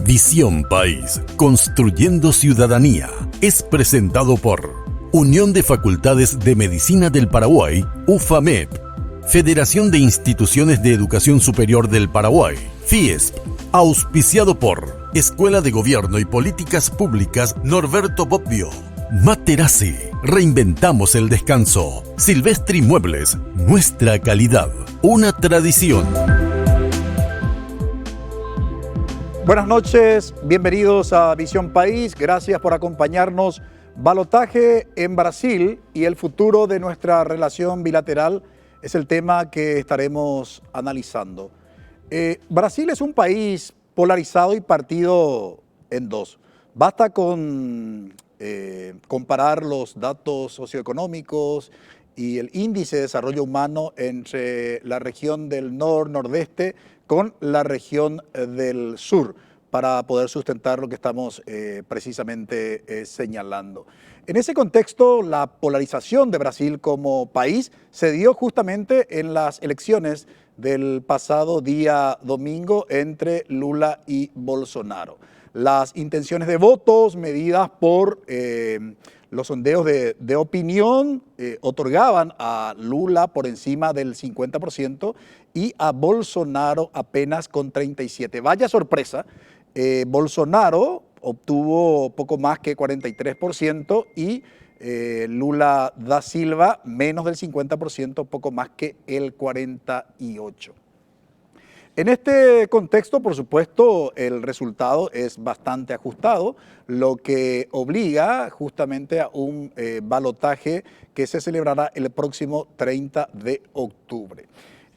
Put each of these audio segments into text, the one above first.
Visión País, construyendo ciudadanía, es presentado por Unión de Facultades de Medicina del Paraguay, UFAMEP, Federación de Instituciones de Educación Superior del Paraguay, FIESP, auspiciado por Escuela de Gobierno y Políticas Públicas Norberto Bobbio, Materazzi, reinventamos el descanso, Silvestri Muebles, nuestra calidad, una tradición. Buenas noches, bienvenidos a Visión País, gracias por acompañarnos. Balotaje en Brasil y el futuro de nuestra relación bilateral es el tema que estaremos analizando. Brasil es un país polarizado y partido en dos. Basta con comparar los datos socioeconómicos y el índice de desarrollo humano entre la región del nordeste con la región del sur para poder sustentar lo que estamos precisamente señalando. En ese contexto, la polarización de Brasil como país se dio justamente en las elecciones del pasado día domingo entre Lula y Bolsonaro. Las intenciones de votos medidas por los sondeos de opinión otorgaban a Lula por encima del 50% y a Bolsonaro apenas con 37%. Vaya sorpresa, Bolsonaro obtuvo poco más que 43% y Lula da Silva menos del 50%, poco más que el 48%. En este contexto, por supuesto, el resultado es bastante ajustado, lo que obliga justamente a un balotaje que se celebrará el próximo 30 de octubre.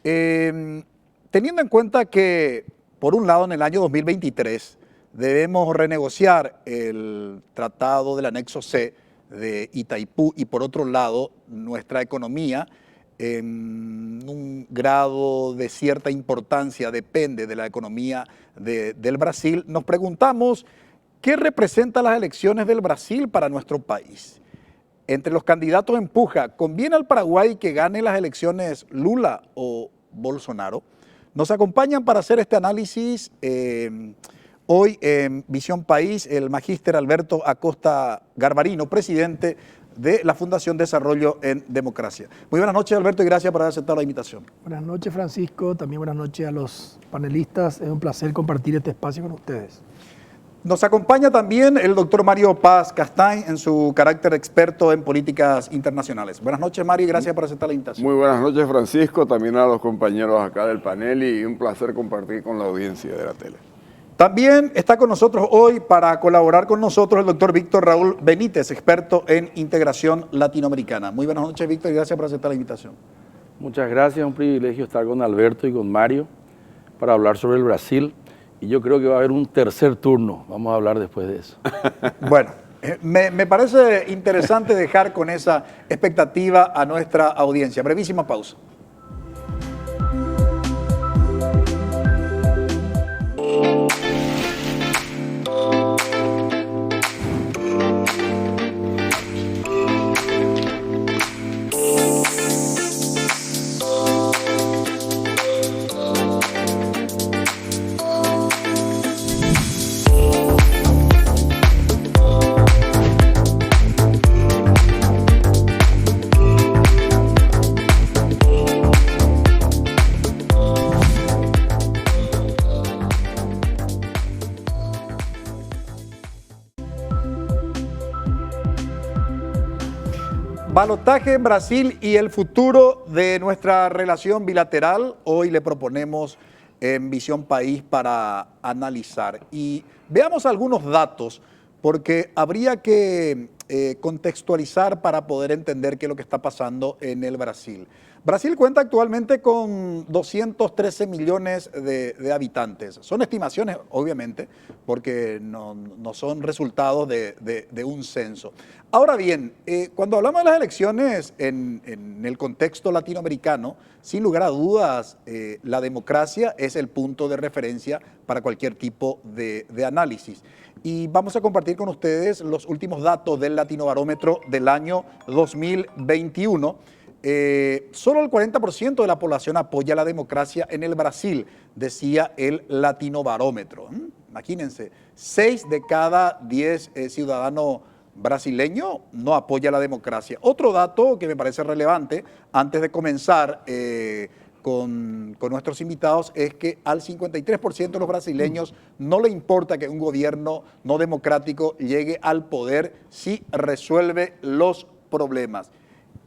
Teniendo en cuenta que, por un lado, en el año 2023 debemos renegociar el Tratado del Anexo C de Itaipú y, por otro lado, nuestra economía en un grado de cierta importancia depende de la economía del Brasil, nos preguntamos qué representan las elecciones del Brasil para nuestro país. Entre los candidatos en puja, ¿conviene al Paraguay que gane las elecciones Lula o Bolsonaro? Nos acompañan para hacer este análisis hoy en Visión País el magíster Alberto Acosta Garbarino, presidente de la Fundación Desarrollo en Democracia. Muy buenas noches, Alberto, y gracias por haber aceptado la invitación. Buenas noches, Francisco. También buenas noches a los panelistas. Es un placer compartir este espacio con ustedes. Nos acompaña también el doctor Mario Paz Castañ en su carácter experto en políticas internacionales. Buenas noches, Mario, y gracias por aceptar la invitación. Muy buenas noches, Francisco, también a los compañeros acá del panel y un placer compartir con la audiencia de la tele. También está con nosotros hoy para colaborar con nosotros el doctor Víctor Raúl Benítez, experto en integración latinoamericana. Muy buenas noches, Víctor, y gracias por aceptar la invitación. Muchas gracias, es un privilegio estar con Alberto y con Mario para hablar sobre el Brasil. Y yo creo que va a haber un tercer turno, vamos a hablar después de eso. Bueno, me parece interesante dejar con esa expectativa a nuestra audiencia. Brevísima pausa. Balotaje en Brasil y el futuro de nuestra relación bilateral. Hoy le proponemos en Visión País para analizar. Y veamos algunos datos, porque habría que contextualizar para poder entender qué es lo que está pasando en el Brasil. Brasil cuenta actualmente con 213 millones de habitantes. Son estimaciones, obviamente, porque no son resultados de un censo. Ahora bien, cuando hablamos de las elecciones en el contexto latinoamericano, sin lugar a dudas, la democracia es el punto de referencia para cualquier tipo de análisis. Y vamos a compartir con ustedes los últimos datos del Latinobarómetro del año 2021. Solo el 40% de la población apoya la democracia en el Brasil, decía el Latinobarómetro. imagínense, 6 de cada 10 ciudadanos brasileños no apoya la democracia. Otro dato que me parece relevante, antes de comenzar con nuestros invitados, es que al 53% de los brasileños no le importa que un gobierno no democrático llegue al poder si resuelve los problemas.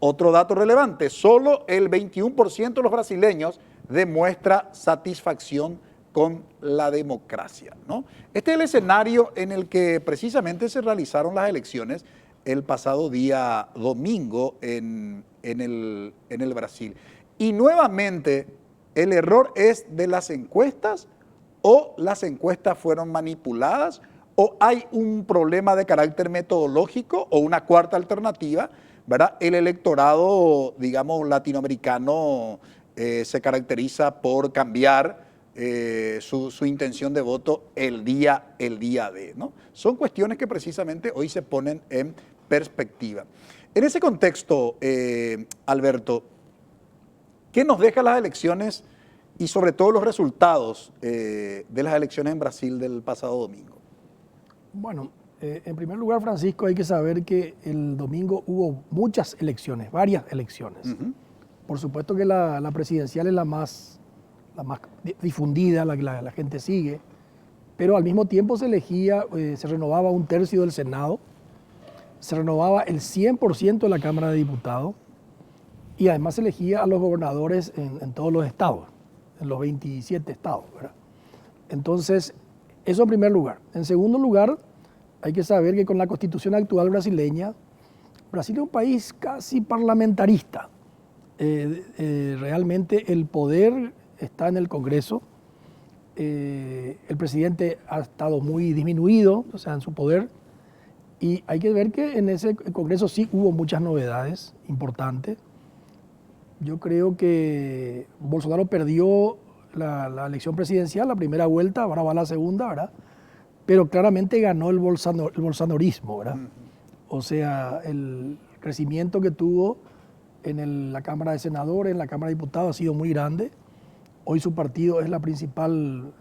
Otro dato relevante, solo el 21% de los brasileños demuestra satisfacción con la democracia, ¿no? Este es el escenario en el que precisamente se realizaron las elecciones el pasado día domingo en el Brasil. Y nuevamente, ¿el error es de las encuestas o las encuestas fueron manipuladas o hay un problema de carácter metodológico o una cuarta alternativa, ¿verdad? El electorado, digamos, latinoamericano se caracteriza por cambiar su intención de voto el día de, ¿no? Son cuestiones que precisamente hoy se ponen en perspectiva. En ese contexto, Alberto, ¿qué nos dejan las elecciones y sobre todo los resultados de las elecciones en Brasil del pasado domingo? Bueno, en primer lugar, Francisco, hay que saber que el domingo hubo muchas elecciones, varias elecciones. Por supuesto que la presidencial es la más difundida, la que la gente sigue, pero al mismo tiempo se elegía, se renovaba 1/3 del Senado, se renovaba el 100% de la Cámara de Diputados y además se elegía a los gobernadores en todos los estados, en los 27 estados, ¿verdad? Entonces, eso en primer lugar. En segundo lugar, hay que saber que con la constitución actual brasileña, Brasil es un país casi parlamentarista. Realmente el poder está en el Congreso. El presidente ha estado muy disminuido, o sea, en su poder. Y hay que ver que en ese Congreso sí hubo muchas novedades importantes. Yo creo que Bolsonaro perdió la elección presidencial, la primera vuelta, ahora va la segunda, ¿verdad? Pero claramente ganó el bolsonarismo, ¿verdad? O sea, el crecimiento que tuvo en la Cámara de Senadores, en la Cámara de Diputados ha sido muy grande. Hoy su partido es la principal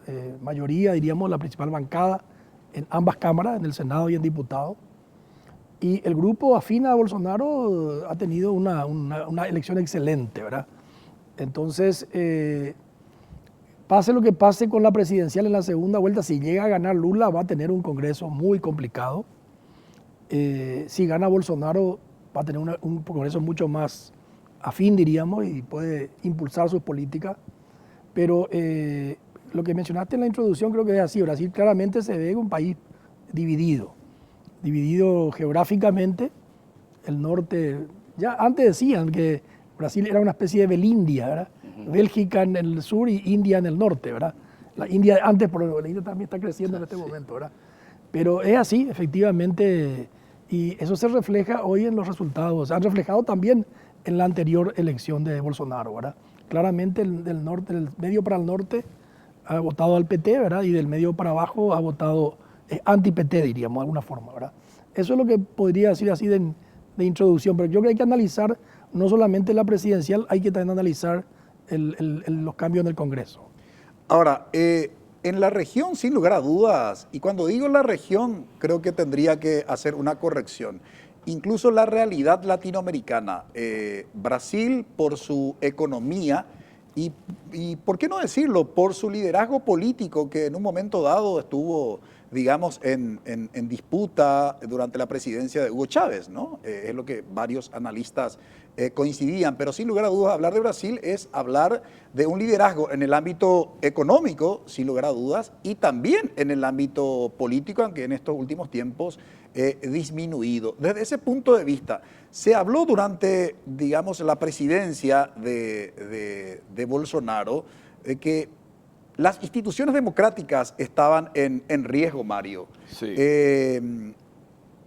mayoría, diríamos, la principal bancada en ambas cámaras, en el Senado y en Diputados. Y el grupo afín a Bolsonaro ha tenido una elección excelente, ¿verdad? Entonces, pase lo que pase con la presidencial en la segunda vuelta, si llega a ganar Lula va a tener un Congreso muy complicado. Si gana Bolsonaro va a tener un Congreso mucho más afín, diríamos, y puede impulsar sus políticas. Pero lo que mencionaste en la introducción creo que es así. Brasil claramente se ve un país dividido geográficamente. El norte, ya antes decían que Brasil era una especie de Belindia, ¿verdad? Bélgica en el sur y India en el norte, ¿verdad? La India antes, pero la India también está creciendo en este momento, ¿verdad? Pero es así, efectivamente, y eso se refleja hoy en los resultados. Se han reflejado también en la anterior elección de Bolsonaro, ¿verdad? Claramente del norte, del medio para el norte ha votado al PT, ¿verdad? Y del medio para abajo ha votado anti-PT, diríamos, de alguna forma, ¿verdad? Eso es lo que podría decir así de introducción, pero yo creo que hay que analizar no solamente la presidencial, hay que también analizar los cambios en el Congreso. Ahora, en la región, sin lugar a dudas, y cuando digo la región, creo que tendría que hacer una corrección. Incluso la realidad latinoamericana, Brasil por su economía y, ¿por qué no decirlo?, por su liderazgo político que en un momento dado estuvo, digamos, en disputa durante la presidencia de Hugo Chávez, ¿no? Es lo que varios analistas coincidían, pero sin lugar a dudas hablar de Brasil es hablar de un liderazgo en el ámbito económico, sin lugar a dudas, y también en el ámbito político, aunque en estos últimos tiempos disminuido. Desde ese punto de vista, se habló durante, digamos, la presidencia de Bolsonaro de que las instituciones democráticas estaban en riesgo, Mario. Sí.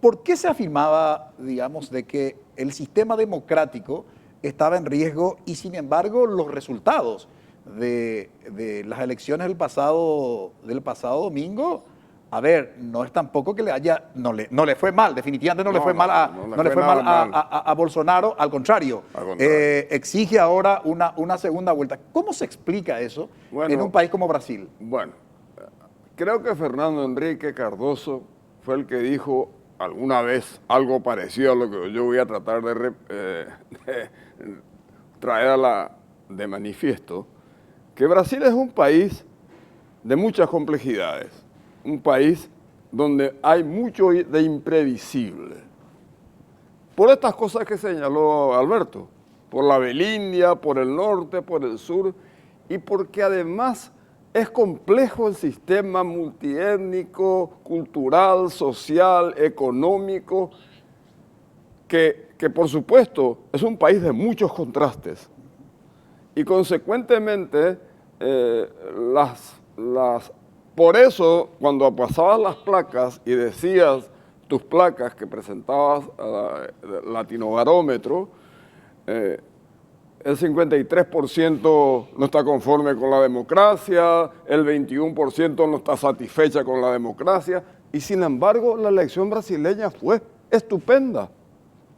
¿Por qué se afirmaba, digamos, de que el sistema democrático estaba en riesgo y, sin embargo, los resultados de las elecciones del pasado domingo, a ver, no es tampoco que no le fue mal, definitivamente no le fue mal a Bolsonaro, al contrario, exige ahora una segunda vuelta. ¿Cómo se explica eso en un país como Brasil? Bueno, Creo que Fernando Enrique Cardoso fue el que dijo alguna vez algo parecido a lo que yo voy a tratar de traer de manifiesto, que Brasil es un país de muchas complejidades, un país donde hay mucho de imprevisible. Por estas cosas que señaló Alberto, por la Belindia, por el norte, por el sur, y porque además es complejo el sistema multiétnico, cultural, social, económico, que por supuesto es un país de muchos contrastes. Y consecuentemente, por eso cuando pasabas las placas y decías tus placas que presentabas Latinobarómetro, el 53% no está conforme con la democracia, el 21% no está satisfecha con la democracia, y sin embargo la elección brasileña fue estupenda.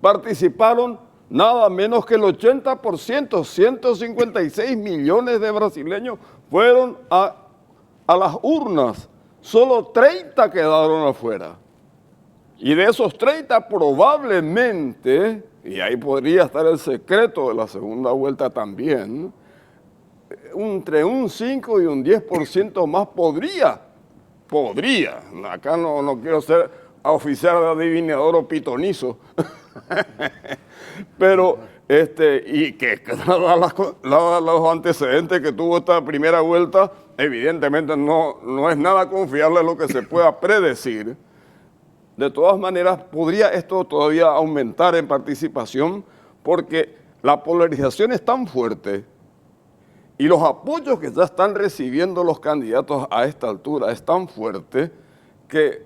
Participaron nada menos que el 80%, 156 millones de brasileños fueron a las urnas, solo 30 quedaron afuera. Y de esos 30 probablemente, y ahí podría estar el secreto de la segunda vuelta también, entre un 5 y un 10% más podría, acá no quiero ser oficial de adivinador o pitonizo, pero y que dadas los antecedentes que tuvo esta primera vuelta, evidentemente no es nada confiable lo que se pueda predecir. De todas maneras, podría esto todavía aumentar en participación porque la polarización es tan fuerte y los apoyos que ya están recibiendo los candidatos a esta altura es tan fuerte que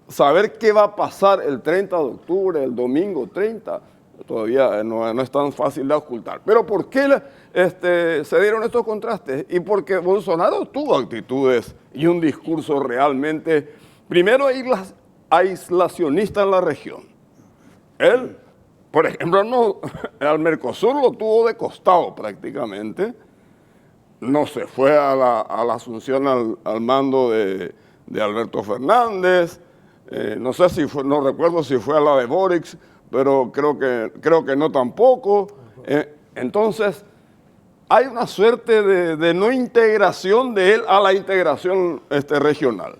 saber qué va a pasar el 30 de octubre, el domingo 30, todavía no es tan fácil de ocultar. Pero ¿por qué se dieron estos contrastes? Y porque Bolsonaro tuvo actitudes y un discurso realmente, primero aislacionista en la región. Él, por ejemplo, al Mercosur lo tuvo de costado prácticamente, no se fue a la asunción al mando de Alberto Fernández, no sé si fue, no recuerdo si fue a la de Boric, pero creo que no tampoco. Entonces, hay una suerte de no integración de él a la integración regional.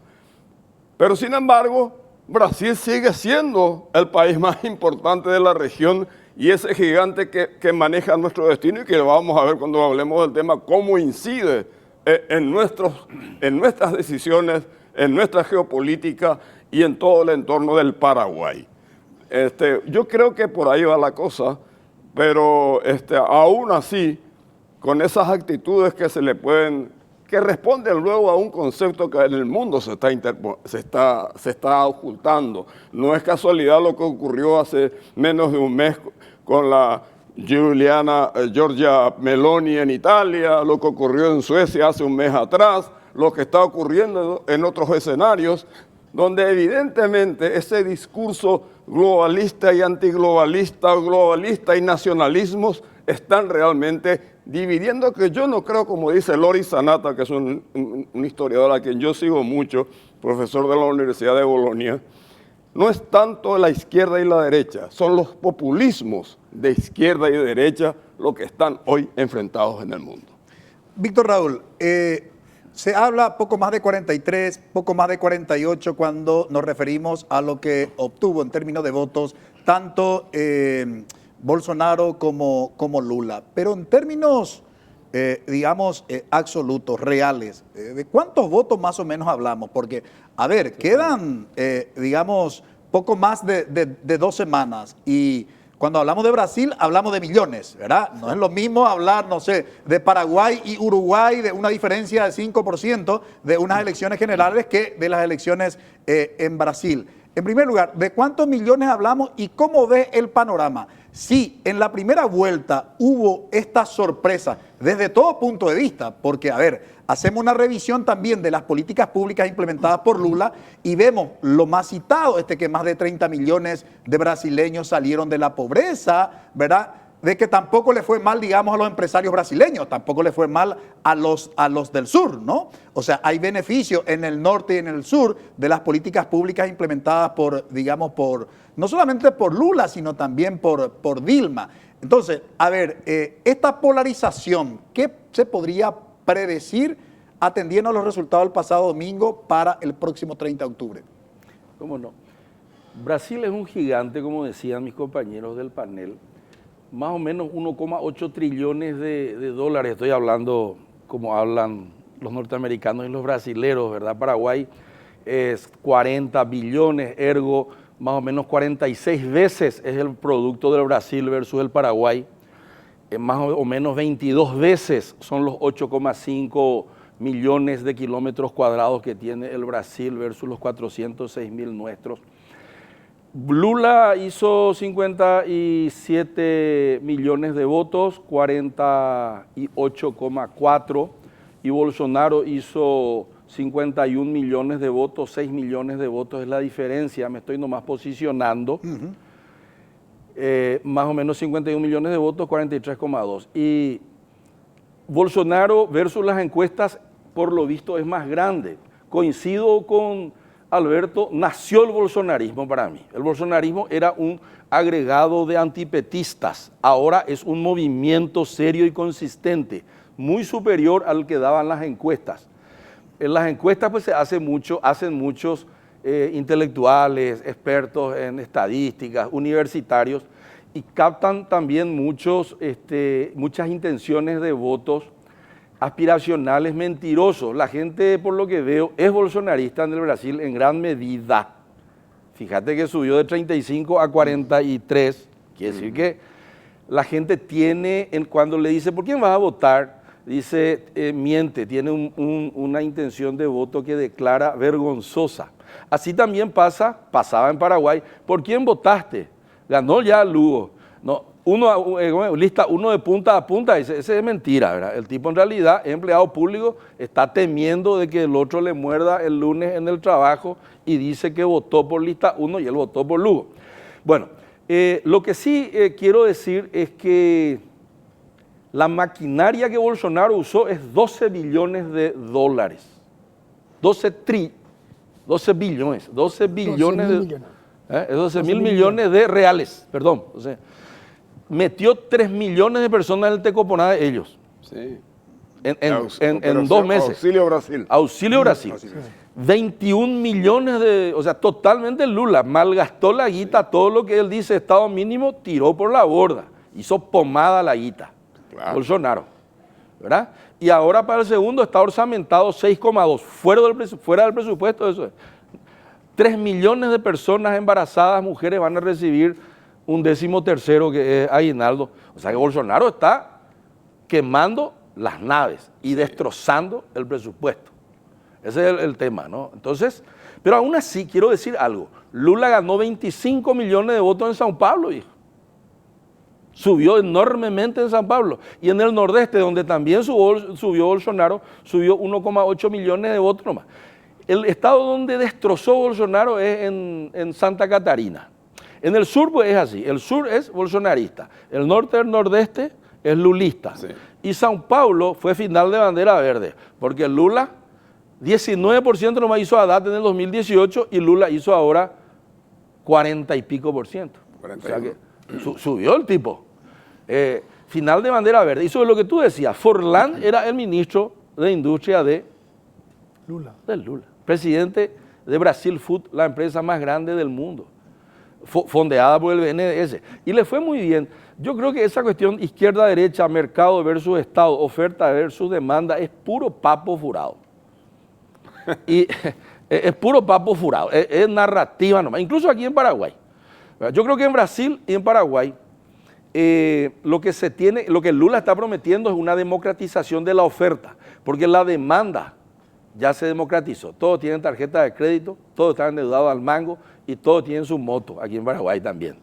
Pero sin embargo, Brasil sigue siendo el país más importante de la región y ese gigante que maneja nuestro destino y que vamos a ver cuando hablemos del tema, cómo incide en nuestras decisiones, en nuestra geopolítica y en todo el entorno del Paraguay. Yo creo que por ahí va la cosa, pero aún así, con esas actitudes que se le pueden, que responden luego a un concepto que en el mundo se está ocultando. No es casualidad lo que ocurrió hace menos de un mes con la Giorgia Meloni en Italia, lo que ocurrió en Suecia hace un mes atrás, lo que está ocurriendo en otros escenarios, donde evidentemente ese discurso globalista y antiglobalista, globalista y nacionalismos están realmente dividiendo, que yo no creo, como dice Loris Sanata, que es un historiador a quien yo sigo mucho, profesor de la Universidad de Bolonia, no es tanto la izquierda y la derecha, son los populismos de izquierda y de derecha los que están hoy enfrentados en el mundo. Víctor Raúl, se habla poco más de 43, poco más de 48 cuando nos referimos a lo que obtuvo en términos de votos tanto Bolsonaro como Lula. Pero en términos, digamos, absolutos, reales, ¿de cuántos votos más o menos hablamos? Porque, a ver, quedan, digamos, poco más de 2 semanas y cuando hablamos de Brasil, hablamos de millones, ¿verdad? No es lo mismo hablar, no sé, de Paraguay y Uruguay, de una diferencia de 5% de unas elecciones generales que de las elecciones en Brasil. En primer lugar, ¿de cuántos millones hablamos y cómo ve el panorama? Sí, en la primera vuelta hubo esta sorpresa desde todo punto de vista, porque, a ver, hacemos una revisión también de las políticas públicas implementadas por Lula y vemos lo más citado, que más de 30 millones de brasileños salieron de la pobreza, ¿verdad? de que tampoco le fue mal, digamos, a los empresarios brasileños, tampoco le fue mal a los del sur, ¿no? O sea, hay beneficios en el norte y en el sur de las políticas públicas implementadas por, digamos, no solamente por Lula, sino también por Dilma. Entonces, a ver, esta polarización, ¿qué se podría predecir atendiendo a los resultados del pasado domingo para el próximo 30 de octubre? ¿Cómo no? Brasil es un gigante, como decían mis compañeros del panel, más o menos 1,8 trillones de dólares, estoy hablando como hablan los norteamericanos y los brasileros, ¿verdad? Paraguay es 40 billones, ergo más o menos 46 veces es el producto del Brasil versus el Paraguay, más o menos 22 veces son los 8,5 millones de kilómetros cuadrados que tiene el Brasil versus los 406.000 nuestros. Lula hizo 57 millones de votos, 48,4, y Bolsonaro hizo 51 millones de votos, 6 millones de votos es la diferencia, me estoy nomás posicionando. Más o menos 51 millones de votos, 43,2. Y Bolsonaro versus las encuestas, por lo visto, es más grande. Coincido con Alberto, nació el bolsonarismo para mí. El bolsonarismo era un agregado de antipetistas, ahora es un movimiento serio y consistente, muy superior al que daban las encuestas. En las encuestas pues hacen muchos intelectuales, expertos en estadísticas, universitarios, y captan también muchas intenciones de votos aspiracionales mentirosos. La gente, por lo que veo, es bolsonarista en el Brasil en gran medida. Fíjate que subió de 35 a 43. Quiere decir que la gente tiene, cuando le dice, ¿por quién vas a votar? Dice, miente, tiene una intención de voto que declara vergonzosa. Así también pasaba en Paraguay. ¿Por quién votaste? Ganó ya Lugo. No, lista uno de punta a punta, ese es mentira, ¿verdad? El tipo en realidad es empleado público, está temiendo de que el otro le muerda el lunes en el trabajo y dice que votó por lista 1 y él votó por Lugo. Bueno, lo que sí quiero decir es que la maquinaria que Bolsonaro usó es 12 billones de dólares. 12 billones. 12 mil millones de reales, perdón. O sea, metió 3 millones de personas en el Tecoponá de ellos. Sí. En 2 meses. Auxilio Brasil. Auxilio Brasil. 21 millones o sea, totalmente Lula malgastó la guita, todo lo que él dice Estado mínimo, tiró por la borda, hizo pomada la guita. Claro. Bolsonaro, ¿verdad? Y ahora para el segundo está orzamentado 6,2, fuera del presupuesto, eso es. 3 millones de personas embarazadas, mujeres, van a recibir un 13º que es aguinaldo. O sea que Bolsonaro está quemando las naves y destrozando el presupuesto. Ese es el tema, ¿no? Entonces, pero aún así quiero decir algo. Lula ganó 25 millones de votos en São Paulo, hijo. Subió enormemente en São Paulo. Y en el Nordeste, donde también subió Bolsonaro, subió 1,8 millones de votos nomás. El estado donde destrozó Bolsonaro es en Santa Catarina. En el sur pues es así, el sur es bolsonarista, el norte del nordeste es lulista. Sí. Y São Paulo fue final de bandera verde, porque Lula 19% nomás hizo Haddad en el 2018 y Lula hizo ahora 40 y pico por ciento. 41. O sea que subió el tipo. Final de bandera verde. Y sobre lo que tú decías, Forlán era el ministro de Industria de Lula. Presidente de Brasil Food, la empresa más grande del mundo, fondeada por el BNDES. Y le fue muy bien. Yo creo que esa cuestión izquierda-derecha, mercado versus Estado, oferta versus demanda, es puro papo furado. Y es puro papo furado, es narrativa nomás. Incluso aquí en Paraguay. Yo creo que en Brasil y en Paraguay lo que Lula está prometiendo es una democratización de la oferta, porque la demanda ya se democratizó. Todos tienen tarjeta de crédito, todos están endeudados al mango y todos tienen su moto, aquí en Paraguay también.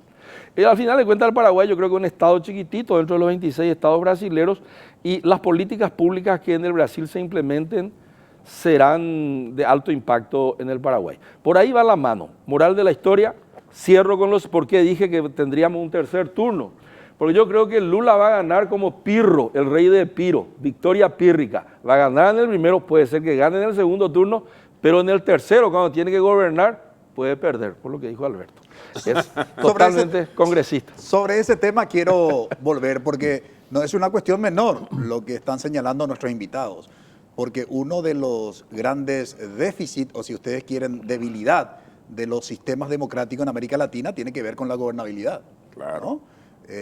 Y al final de cuentas el Paraguay yo creo que es un estado chiquitito dentro de los 26 estados brasileños, y las políticas públicas que en el Brasil se implementen serán de alto impacto en el Paraguay. Por ahí va la mano. Moral de la historia, cierro con por qué dije que tendríamos un tercer turno. Porque yo creo que Lula va a ganar como Pirro, el rey de Epiro, victoria pírrica. Va a ganar en el primero, puede ser que gane en el segundo turno, pero en el tercero, cuando tiene que gobernar, puede perder, por lo que dijo Alberto. Es totalmente congresista. Sobre ese tema quiero volver, porque no es una cuestión menor lo que están señalando nuestros invitados, porque uno de los grandes déficits, o si ustedes quieren, debilidad de los sistemas democráticos en América Latina tiene que ver con la gobernabilidad. Claro. ¿No?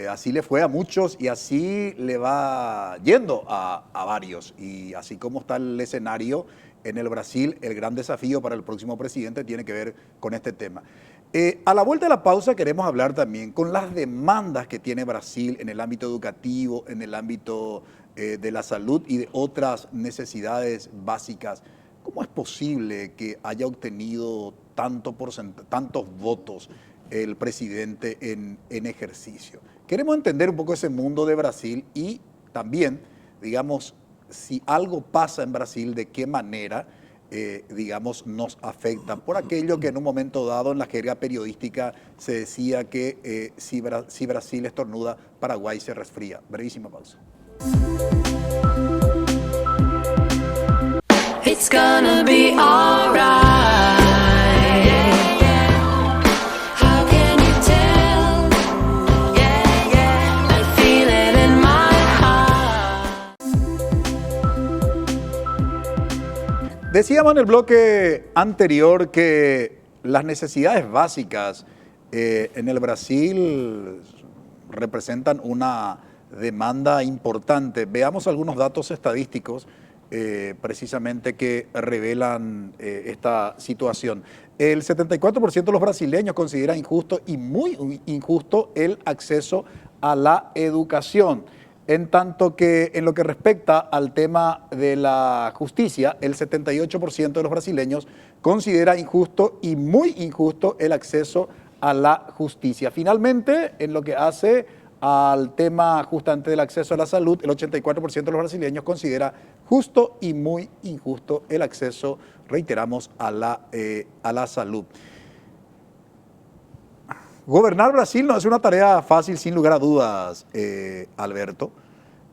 Así le fue a muchos y así le va yendo a varios. Y así como está el escenario en el Brasil, el gran desafío para el próximo presidente tiene que ver con este tema. A la vuelta de la pausa queremos hablar también con las demandas que tiene Brasil en el ámbito educativo, en el ámbito de la salud y de otras necesidades básicas. ¿Cómo es posible que haya obtenido tantos votos el presidente en ejercicio? Queremos entender un poco ese mundo de Brasil y también, digamos, si algo pasa en Brasil, de qué manera, digamos, nos afecta. Por aquello que en un momento dado en la jerga periodística se decía que si Brasil estornuda, Paraguay se resfría. Brevísima pausa. It's gonna be alright. How can you tell? Yeah, yeah, I feel it in my heart. Decíamos en el bloque anterior que las necesidades básicas en el Brasil representan una demanda importante. Veamos algunos datos estadísticos precisamente que revelan esta situación. El 74% de los brasileños considera injusto y muy injusto el acceso a la educación. En tanto que en lo que respecta al tema de la justicia, el 78% de los brasileños considera injusto y muy injusto el acceso a la justicia. Finalmente, en lo que hace al tema justamente del acceso a la salud, el 84% de los brasileños considera justo y muy injusto el acceso, reiteramos, a la salud. Gobernar Brasil no es una tarea fácil, sin lugar a dudas, Alberto.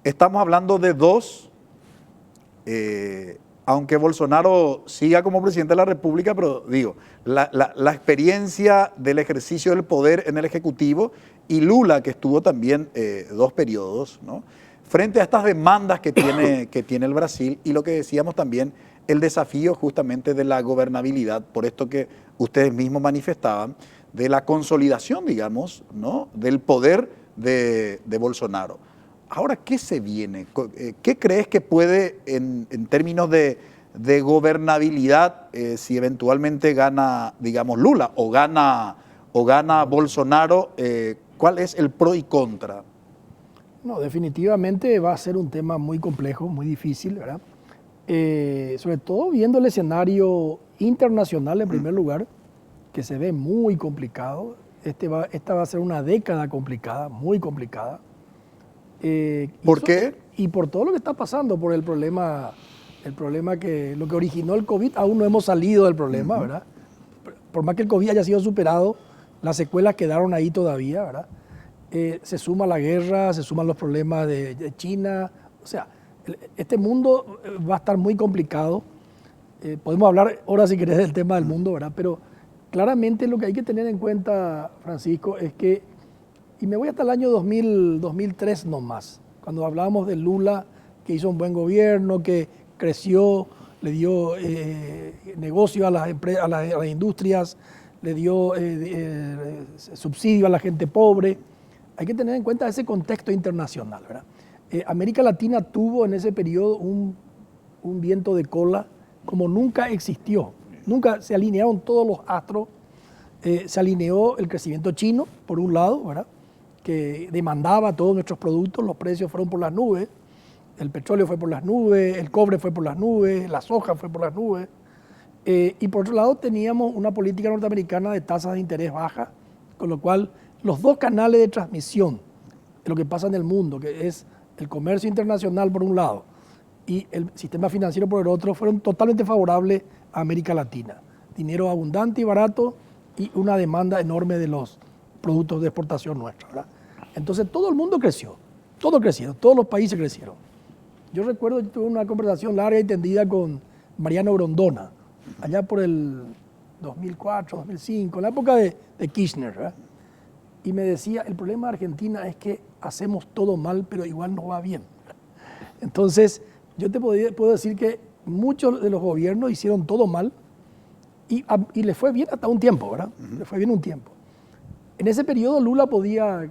Estamos hablando de dos, aunque Bolsonaro siga como presidente de la República, pero digo, la experiencia del ejercicio del poder en el Ejecutivo y Lula, que estuvo también 2 periodos, ¿no? Frente a estas demandas que tiene el Brasil y lo que decíamos también, el desafío justamente de la gobernabilidad, por esto que ustedes mismos manifestaban, de la consolidación, digamos, ¿no?, del poder de Bolsonaro. Ahora, ¿qué se viene? ¿Qué crees que puede, en términos de gobernabilidad, si eventualmente gana, digamos, Lula o gana Bolsonaro, cuál es el pro y contra? No, definitivamente va a ser un tema muy complejo, muy difícil, ¿verdad? Sobre todo viendo el escenario internacional en primer lugar, que se ve muy complicado. Esta va a ser una década complicada, muy complicada. ¿Por qué? Y por todo lo que está pasando, por el problema que lo que originó el COVID, aún no hemos salido del problema, ¿verdad? Por más que el COVID haya sido superado, las secuelas quedaron ahí todavía, ¿verdad? Se suma la guerra, se suman los problemas de China, o sea, este mundo va a estar muy complicado. Podemos hablar ahora si querés del tema del mundo, ¿verdad? Pero claramente lo que hay que tener en cuenta, Francisco, es que, y me voy hasta el año 2003 nomás, cuando hablábamos de Lula, que hizo un buen gobierno, que creció, le dio negocio a las industrias, le dio subsidio a la gente pobre. Hay que tener en cuenta ese contexto internacional, ¿verdad? América Latina tuvo en ese periodo un viento de cola como nunca existió. Nunca se alinearon todos los astros. Se alineó el crecimiento chino, por un lado, ¿verdad?, que demandaba todos nuestros productos, los precios fueron por las nubes, el petróleo fue por las nubes, el cobre fue por las nubes, la soja fue por las nubes. Y por otro lado teníamos una política norteamericana de tasas de interés bajas, con lo cual los dos canales de transmisión de lo que pasa en el mundo, que es el comercio internacional por un lado y el sistema financiero por el otro, fueron totalmente favorables a América Latina. Dinero abundante y barato y una demanda enorme de los productos de exportación nuestra, ¿verdad? Entonces todo el mundo creció, todo crecieron, todos los países crecieron. Yo recuerdo, yo tuve una conversación larga y tendida con Mariano Grondona, allá por el 2004, 2005, en la época de Kirchner, ¿verdad? Y me decía, el problema de Argentina es que hacemos todo mal, pero igual nos va bien. Entonces, yo te puedo decir que muchos de los gobiernos hicieron todo mal y les fue bien hasta un tiempo, ¿verdad? Les fue bien un tiempo. En ese periodo Lula podía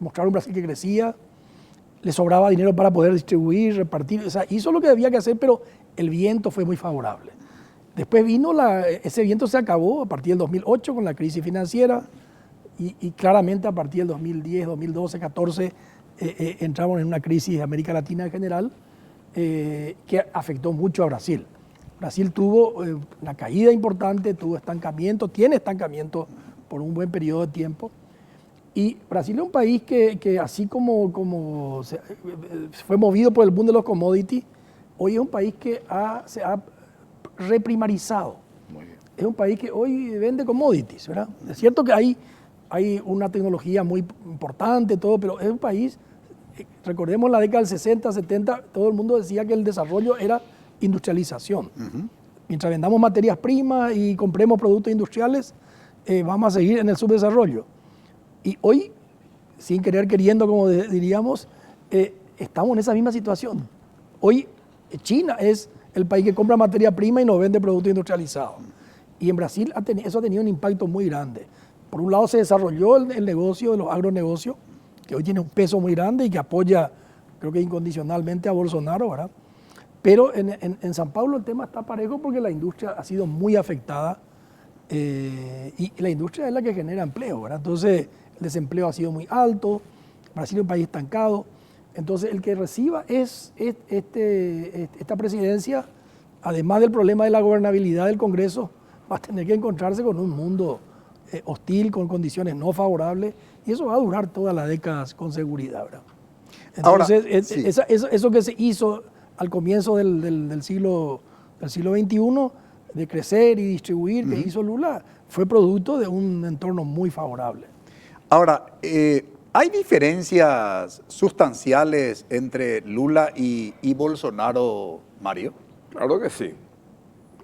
mostrar un Brasil que crecía, le sobraba dinero para poder distribuir, repartir, o sea, hizo lo que debía que hacer, pero el viento fue muy favorable. Después vino, ese viento se acabó a partir del 2008 con la crisis financiera y claramente a partir del 2010, 2012, 2014 entramos en una crisis de América Latina en general que afectó mucho a Brasil. Brasil tuvo una caída importante, tuvo estancamiento, tiene estancamiento por un buen periodo de tiempo. Y Brasil es un país que así como se fue movido por el boom de los commodities, hoy es un país que se ha reprimarizado. Muy bien. Es un país que hoy vende commodities, ¿verdad? Es cierto que hay una tecnología muy importante, todo, pero es un país, recordemos la década del 60, 70, todo el mundo decía que el desarrollo era industrialización. Mientras vendamos materias primas y compremos productos industriales, vamos a seguir en el subdesarrollo. Y hoy, sin querer queriendo, como diríamos, estamos en esa misma situación. Hoy China es el país que compra materia prima y nos vende productos industrializados. Y en Brasil eso ha tenido un impacto muy grande. Por un lado se desarrolló el negocio de los agronegocios, que hoy tiene un peso muy grande y que apoya, creo que incondicionalmente, a Bolsonaro, ¿verdad? Pero en San Paulo el tema está parejo porque la industria ha sido muy afectada y la industria es la que genera empleo, ¿verdad? Entonces el desempleo ha sido muy alto, Brasil es un país estancado. Entonces el que reciba esta presidencia, además del problema de la gobernabilidad del Congreso, va a tener que encontrarse con un mundo hostil, con condiciones no favorables, y eso va a durar todas las décadas con seguridad, ¿verdad? Entonces, Ahora, sí. eso que se hizo al comienzo del siglo XXI, de crecer y distribuir, que hizo Lula, fue producto de un entorno muy favorable. Ahora, ¿hay diferencias sustanciales entre Lula y Bolsonaro, Mario? Claro que sí.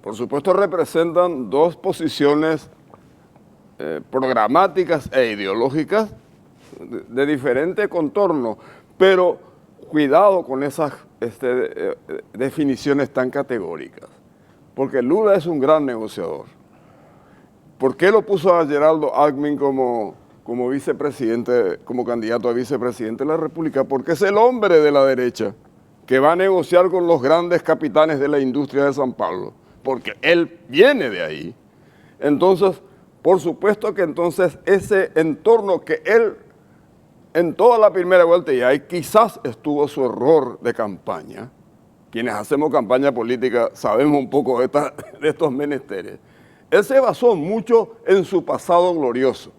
Por supuesto representan dos posiciones programáticas e ideológicas de diferente contorno, pero cuidado con esas definiciones tan categóricas, porque Lula es un gran negociador. ¿Por qué lo puso a Geraldo Alckmin como vicepresidente, como candidato a vicepresidente de la República? Porque es el hombre de la derecha que va a negociar con los grandes capitanes de la industria de San Pablo, porque él viene de ahí. Entonces, por supuesto que entonces ese entorno que él en toda la primera vuelta, y ahí quizás estuvo su error de campaña, quienes hacemos campaña política sabemos un poco de estos menesteres, él se basó mucho en su pasado glorioso,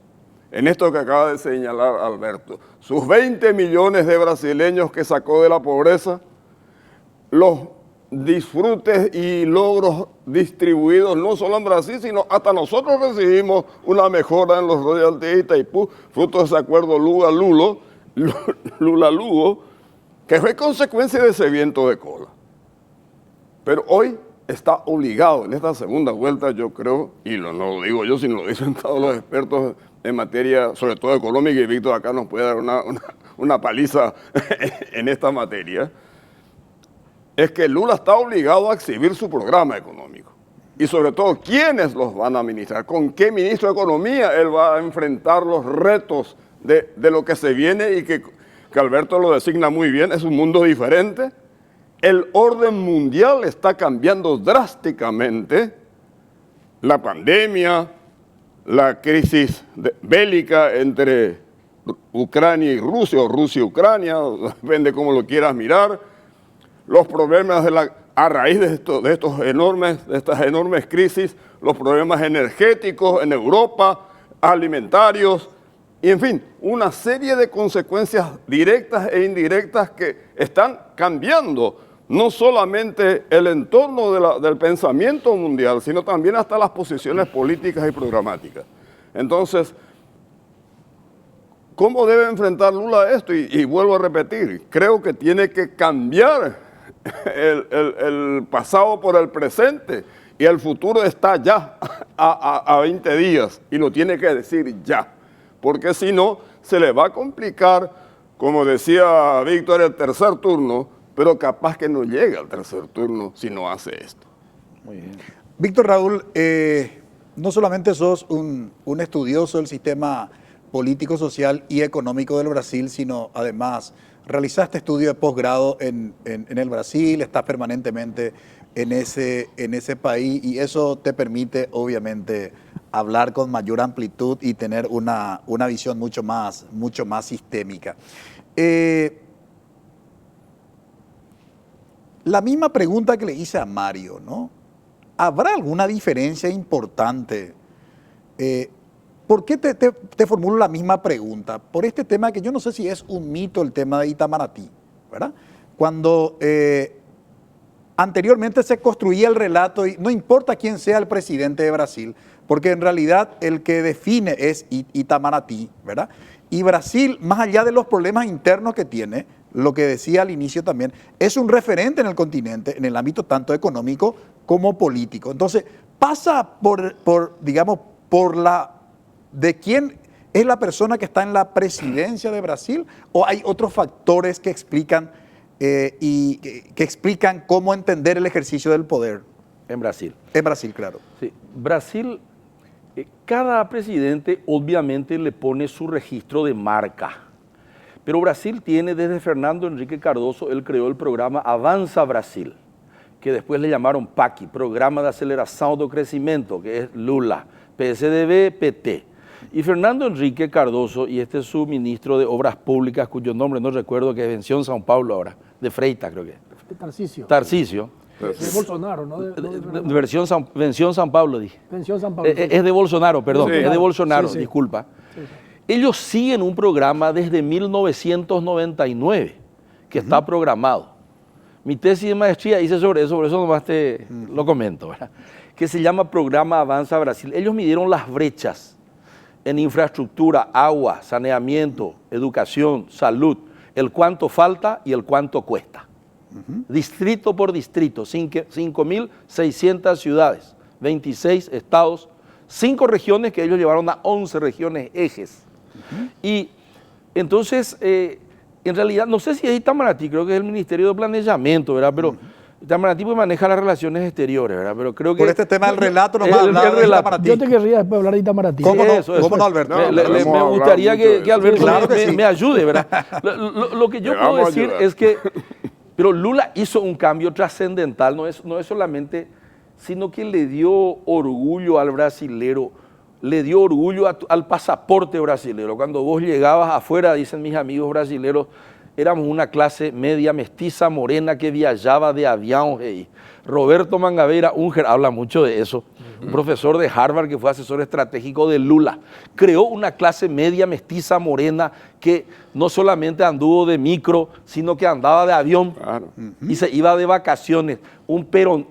en esto que acaba de señalar Alberto, sus 20 millones de brasileños que sacó de la pobreza, los disfrutes y logros distribuidos no solo en Brasil, sino hasta nosotros recibimos una mejora en los royalties de Itaipú, fruto de ese acuerdo Lula-Lugo, que fue consecuencia de ese viento de cola. Pero hoy está obligado en esta segunda vuelta, yo creo, y no lo digo yo, sino lo dicen todos los expertos en materia, sobre todo económica, y Víctor acá nos puede dar una paliza en esta materia, es que Lula está obligado a exhibir su programa económico. Y sobre todo, ¿quiénes los van a administrar? ¿Con qué ministro de Economía él va a enfrentar los retos de lo que se viene y que Alberto lo designa muy bien? Es un mundo diferente. El orden mundial está cambiando drásticamente. La pandemia, la crisis bélica entre Ucrania y Rusia, o Rusia y Ucrania, depende cómo lo quieras mirar. Los problemas a raíz de estas enormes crisis, los problemas energéticos en Europa, alimentarios, y en fin, una serie de consecuencias directas e indirectas que están cambiando no solamente el entorno del pensamiento mundial, sino también hasta las posiciones políticas y programáticas. Entonces, ¿cómo debe enfrentar Lula esto? Y vuelvo a repetir, creo que tiene que cambiar el pasado por el presente y el futuro está ya a 20 días y lo tiene que decir ya, porque si no se le va a complicar, como decía Víctor, el tercer turno, pero capaz que no llegue al tercer turno si no hace esto. Muy bien. Víctor Raúl, no solamente sos un estudioso del sistema político, social y económico del Brasil, sino además realizaste estudio de posgrado en el Brasil, estás permanentemente en ese país y eso te permite obviamente hablar con mayor amplitud y tener una visión mucho más sistémica. La misma pregunta que le hice a Mario, ¿no? ¿Habrá alguna diferencia importante? ¿Por qué te formulo la misma pregunta? Por este tema que yo no sé si es un mito el tema de Itamaraty, ¿verdad? Cuando anteriormente se construía el relato, y no importa quién sea el presidente de Brasil, porque en realidad el que define es Itamaraty, ¿verdad? Y Brasil, más allá de los problemas internos que tiene, lo que decía al inicio también, es un referente en el continente, en el ámbito tanto económico como político. Entonces, pasa digamos, por de quién es la persona que está en la presidencia de Brasil, o hay otros factores que explican que explican cómo entender el ejercicio del poder. En Brasil. En Brasil, claro. Sí, Brasil, cada presidente obviamente le pone su registro de marca, pero Brasil tiene desde Fernando Henrique Cardoso, él creó el programa Avanza Brasil, que después le llamaron PACI, Programa de Aceleración do Crecimiento, que es Lula, PSDB, PT. Y Fernando Henrique Cardoso, y este es su ministro de Obras Públicas, cuyo nombre no recuerdo, que venció en São Paulo ahora, de Freitas creo que. Tarcisio. Tarcisio. De Bolsonaro, ¿no? Venció en São Paulo, dije. Venció en San Pablo. Es de Bolsonaro, perdón, Sí. es de Bolsonaro, Sí, sí. disculpa. Sí, sí. Ellos siguen un programa desde 1999 que está programado. Mi tesis de maestría hice sobre eso nomás te lo comento, ¿verdad? Que se llama Programa Avanza Brasil. Ellos midieron las brechas en infraestructura, agua, saneamiento, educación, salud, el cuánto falta y el cuánto cuesta. Distrito por distrito, 5.600 ciudades, 26 estados, 5 regiones que ellos llevaron a 11 regiones ejes. Y entonces, en realidad, no sé si es Itamaraty, creo que es el Ministerio de Planeamiento, ¿verdad? Pero Itamaraty pues maneja las relaciones exteriores, ¿verdad? Pero creo que... Por este tema del relato nomás hablaba de Itamaraty. Yo te querría después hablar de Itamaraty. ¿Cómo no? Eso. ¿Cómo no, Alberto? No, Me gustaría que Alberto Claro que sí. me ayude, ¿verdad? Lo que yo Le puedo vamos a decir ayudar. es que, pero Lula hizo un cambio trascendental, no es solamente, sino que le dio orgullo al brasilero, le dio orgullo al pasaporte brasilero. Cuando vos llegabas afuera, dicen mis amigos brasileros, éramos una clase media mestiza morena que viajaba de avión. Hey. Roberto Mangabeira Unger habla mucho de eso, un profesor de Harvard que fue asesor estratégico de Lula. Creó una clase media mestiza morena que no solamente anduvo de micro, sino que andaba de avión y se iba de vacaciones. Un Perón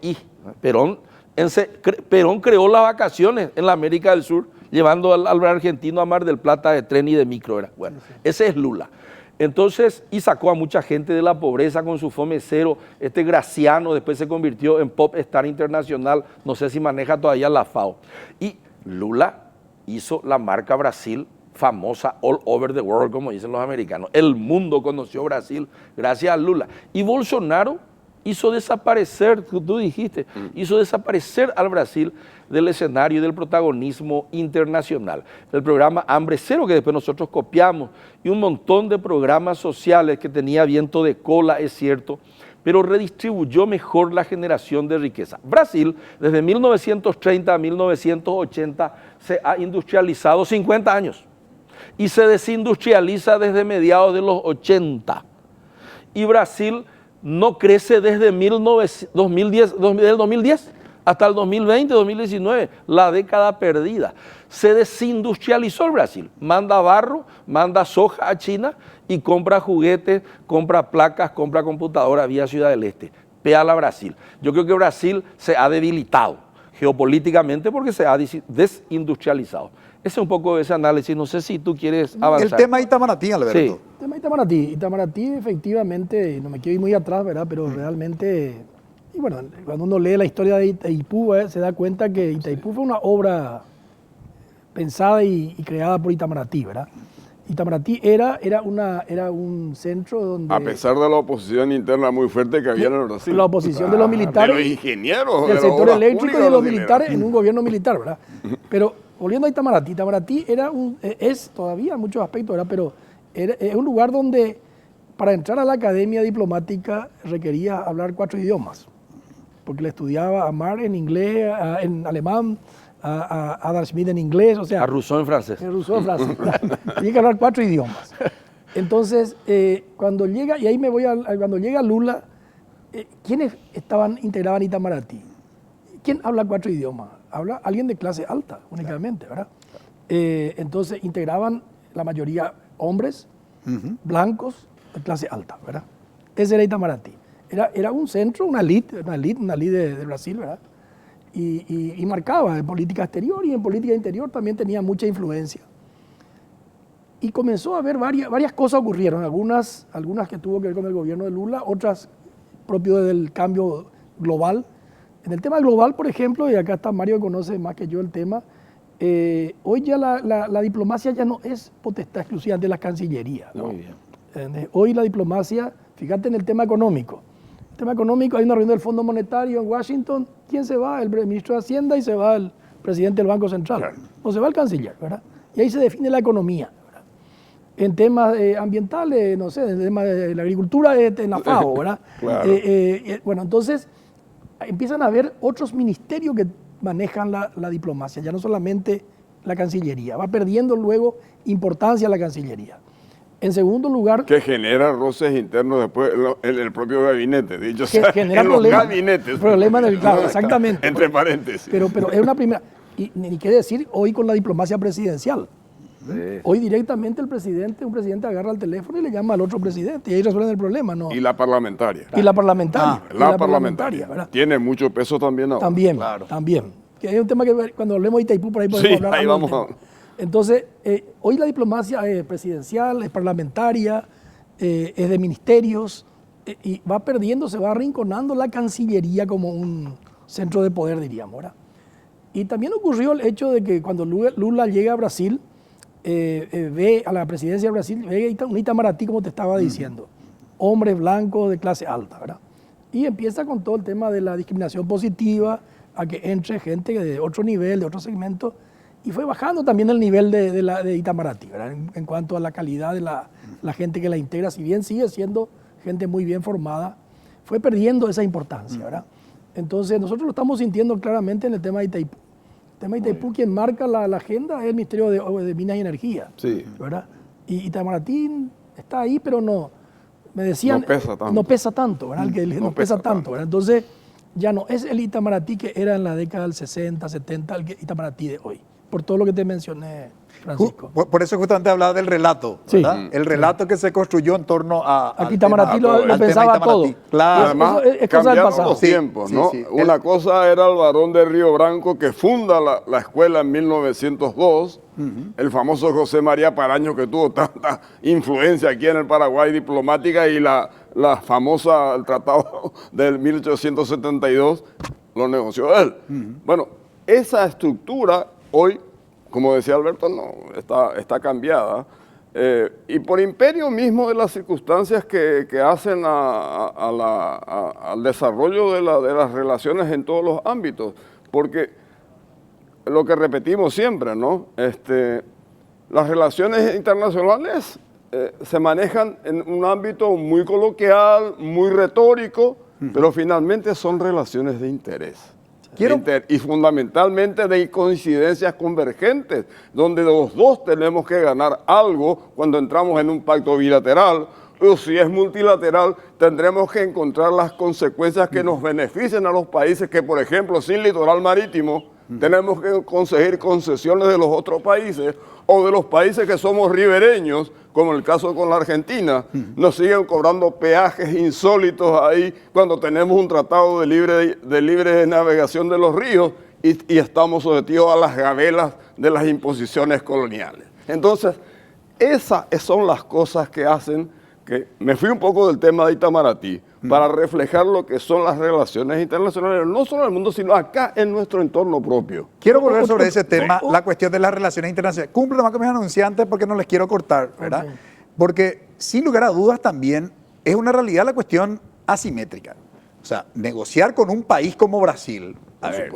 creó las vacaciones en la América del Sur, llevando al argentino a Mar del Plata de tren y de micro. Era. Bueno, ese es Lula. Entonces, y sacó a mucha gente de la pobreza con su Fome Cero. Este Graciano después se convirtió en Pop Star Internacional, no sé si maneja todavía la FAO. Y Lula hizo la marca Brasil famosa all over the world, como dicen los americanos. El mundo conoció Brasil gracias a Lula. Y Bolsonaro hizo desaparecer, tú dijiste, hizo desaparecer al Brasil del escenario y del protagonismo internacional. El programa Hambre Cero, que después nosotros copiamos, y un montón de programas sociales que tenía viento de cola, es cierto, pero redistribuyó mejor la generación de riqueza. Brasil, desde 1930 a 1980, se ha industrializado 50 años y se desindustrializa desde mediados de los 80. Y Brasil no crece desde 2010 hasta el 2020, 2019, la década perdida. Se desindustrializó el Brasil, manda barro, manda soja a China y compra juguetes, compra placas, compra computadoras vía Ciudad del Este. Péala Brasil. Yo creo que Brasil se ha debilitado. geopolíticamente porque se ha desindustrializado. Ese es un poco ese análisis. No sé si tú quieres avanzar. El tema Itamaraty, Alberto. Sí. El tema Itamaraty. Itamaraty, efectivamente, no me quiero ir muy atrás, ¿verdad? Pero realmente, y bueno, cuando uno lee la historia de Itaipú, se da cuenta que Itaipú fue una obra pensada y creada por Itamaraty, ¿verdad? Itamaraty era un centro donde... A pesar de la oposición interna muy fuerte que había en Brasil. La oposición de los militares, de los ingenieros, del de las sector obras eléctrico y públicas de los brasileños. militares en un gobierno militar, ¿verdad? Pero volviendo a Itamaraty, Itamaraty es todavía en muchos aspectos, ¿verdad? Pero es un lugar donde para entrar a la academia diplomática requería hablar 4 idiomas, porque le estudiaba a Mar en inglés, en alemán, a Adam Smith en inglés, o sea... A Rousseau en francés. Rousseau en francés. Tiene que hablar 4 idiomas. Entonces, cuando llega, y ahí me voy cuando llega Lula, ¿quiénes integraban Itamaraty? ¿Quién habla 4 idiomas? Habla alguien de clase alta, únicamente, ¿verdad? Entonces, integraban la mayoría hombres, blancos, de clase alta, ¿verdad? Ese era Itamaraty. Era un centro, una elite de Brasil, ¿verdad? Y marcaba en política exterior y en política interior también tenía mucha influencia. Y comenzó a haber varias cosas ocurrieron, algunas que tuvo que ver con el gobierno de Lula, otras propio del cambio global. En el tema global, por ejemplo, y acá está Mario que conoce más que yo el tema, hoy ya la diplomacia ya no es potestad exclusiva de la Cancillería. ¿no? Muy bien. Hoy la diplomacia, fíjate en el tema económico. El tema económico, hay una reunión del Fondo Monetario en Washington. ¿Quién se va? El ministro de Hacienda y se va el presidente del Banco Central. Claro. O se va el canciller, ¿verdad? Y ahí se define la economía. ¿verdad? En temas ambientales, no sé, en temas de la agricultura, en la FAO, ¿verdad? Claro. Bueno, entonces empiezan a haber otros ministerios que manejan la diplomacia, ya no solamente la Cancillería. Va perdiendo luego importancia la Cancillería. En segundo lugar, Que genera roces internos después en el propio gabinete, dicho que sea, genera en los problemas. gabinetes. Problemas en el, claro, exactamente. Entre paréntesis. Pero es una primera. Y ni qué decir hoy con la diplomacia presidencial. Hoy directamente un presidente agarra el teléfono y le llama al otro presidente y ahí resuelven el problema, ¿no? Y la parlamentaria. Y la parlamentaria. y La parlamentaria. ¿verdad? Tiene mucho peso también ahora. También, también. Que hay un tema que cuando hablemos de Itaipú, por ahí podemos Sí, hablar. ahí algo del vamos tema. Entonces, hoy la diplomacia es presidencial, es parlamentaria, es de ministerios, y va perdiendo, se va arrinconando la Cancillería como un centro de poder, diríamos, ¿verdad? Y también ocurrió el hecho de que cuando Lula llega a Brasil, ve a la presidencia de Brasil, ve un Itamaraty, como te estaba diciendo, hombres blancos de clase alta, ¿verdad? Y empieza con todo el tema de la discriminación positiva, a que entre gente de otro nivel, de otro segmento, y fue bajando también el nivel de Itamaraty, ¿verdad? En cuanto a la calidad de la gente que la integra, si bien sigue siendo gente muy bien formada, fue perdiendo esa importancia, ¿verdad? Entonces nosotros lo estamos sintiendo claramente en el tema de Itaipú. El tema de Itaipú, quien marca la agenda es el Ministerio de Minas y Energía, Sí. ¿verdad? Y Itamaraty está ahí, pero no, me decían, No pesa tanto. no pesa tanto, ¿verdad? No pesa tanto, ¿verdad? Entonces ya no es el Itamaraty que era en la década del 60, 70, el Itamaraty de hoy, por todo lo que te mencioné, Francisco. Por eso justamente hablaba del relato, Sí. ¿verdad? El relato que se construyó en torno a... Aquí Itamaraty lo al tema pensaba Itamaraty. todo. Claro. Además, eso es cosa del cambiaron pasado. los Sí, tiempos, sí, ¿no? sí. Una cosa era el varón de Río Branco que funda la escuela en 1902, el famoso José María Paraño que tuvo tanta influencia aquí en el Paraguay diplomática y la famosa, el tratado del 1872 lo negoció él. Bueno, esa estructura hoy, como decía Alberto, no, está cambiada. Y por imperio mismo de las circunstancias que hacen al desarrollo de las relaciones en todos los ámbitos. Porque lo que repetimos siempre, ¿no? Las relaciones internacionales se manejan en un ámbito muy coloquial, muy retórico, pero finalmente son relaciones de interés. Y fundamentalmente de coincidencias convergentes, donde los dos tenemos que ganar algo cuando entramos en un pacto bilateral, o si es multilateral, tendremos que encontrar las consecuencias que nos beneficien a los países que, por ejemplo, sin litoral marítimo, tenemos que conseguir concesiones de los otros países, o de los países que somos ribereños, como el caso con la Argentina, nos siguen cobrando peajes insólitos ahí cuando tenemos un tratado de libre navegación de los ríos y estamos sometidos a las gabelas de las imposiciones coloniales. Entonces, esas son las cosas que hacen que me fui un poco del tema de Itamaraty para reflejar lo que son las relaciones internacionales, no solo en el mundo, sino acá en nuestro entorno propio. Quiero volver sobre ese tema, la cuestión de las relaciones internacionales. Cumplo nomás con mis anunciantes porque no les quiero cortar, ¿verdad? Ok. Porque sin lugar a dudas también es una realidad la cuestión asimétrica. O sea, negociar con un país como Brasil, a ver,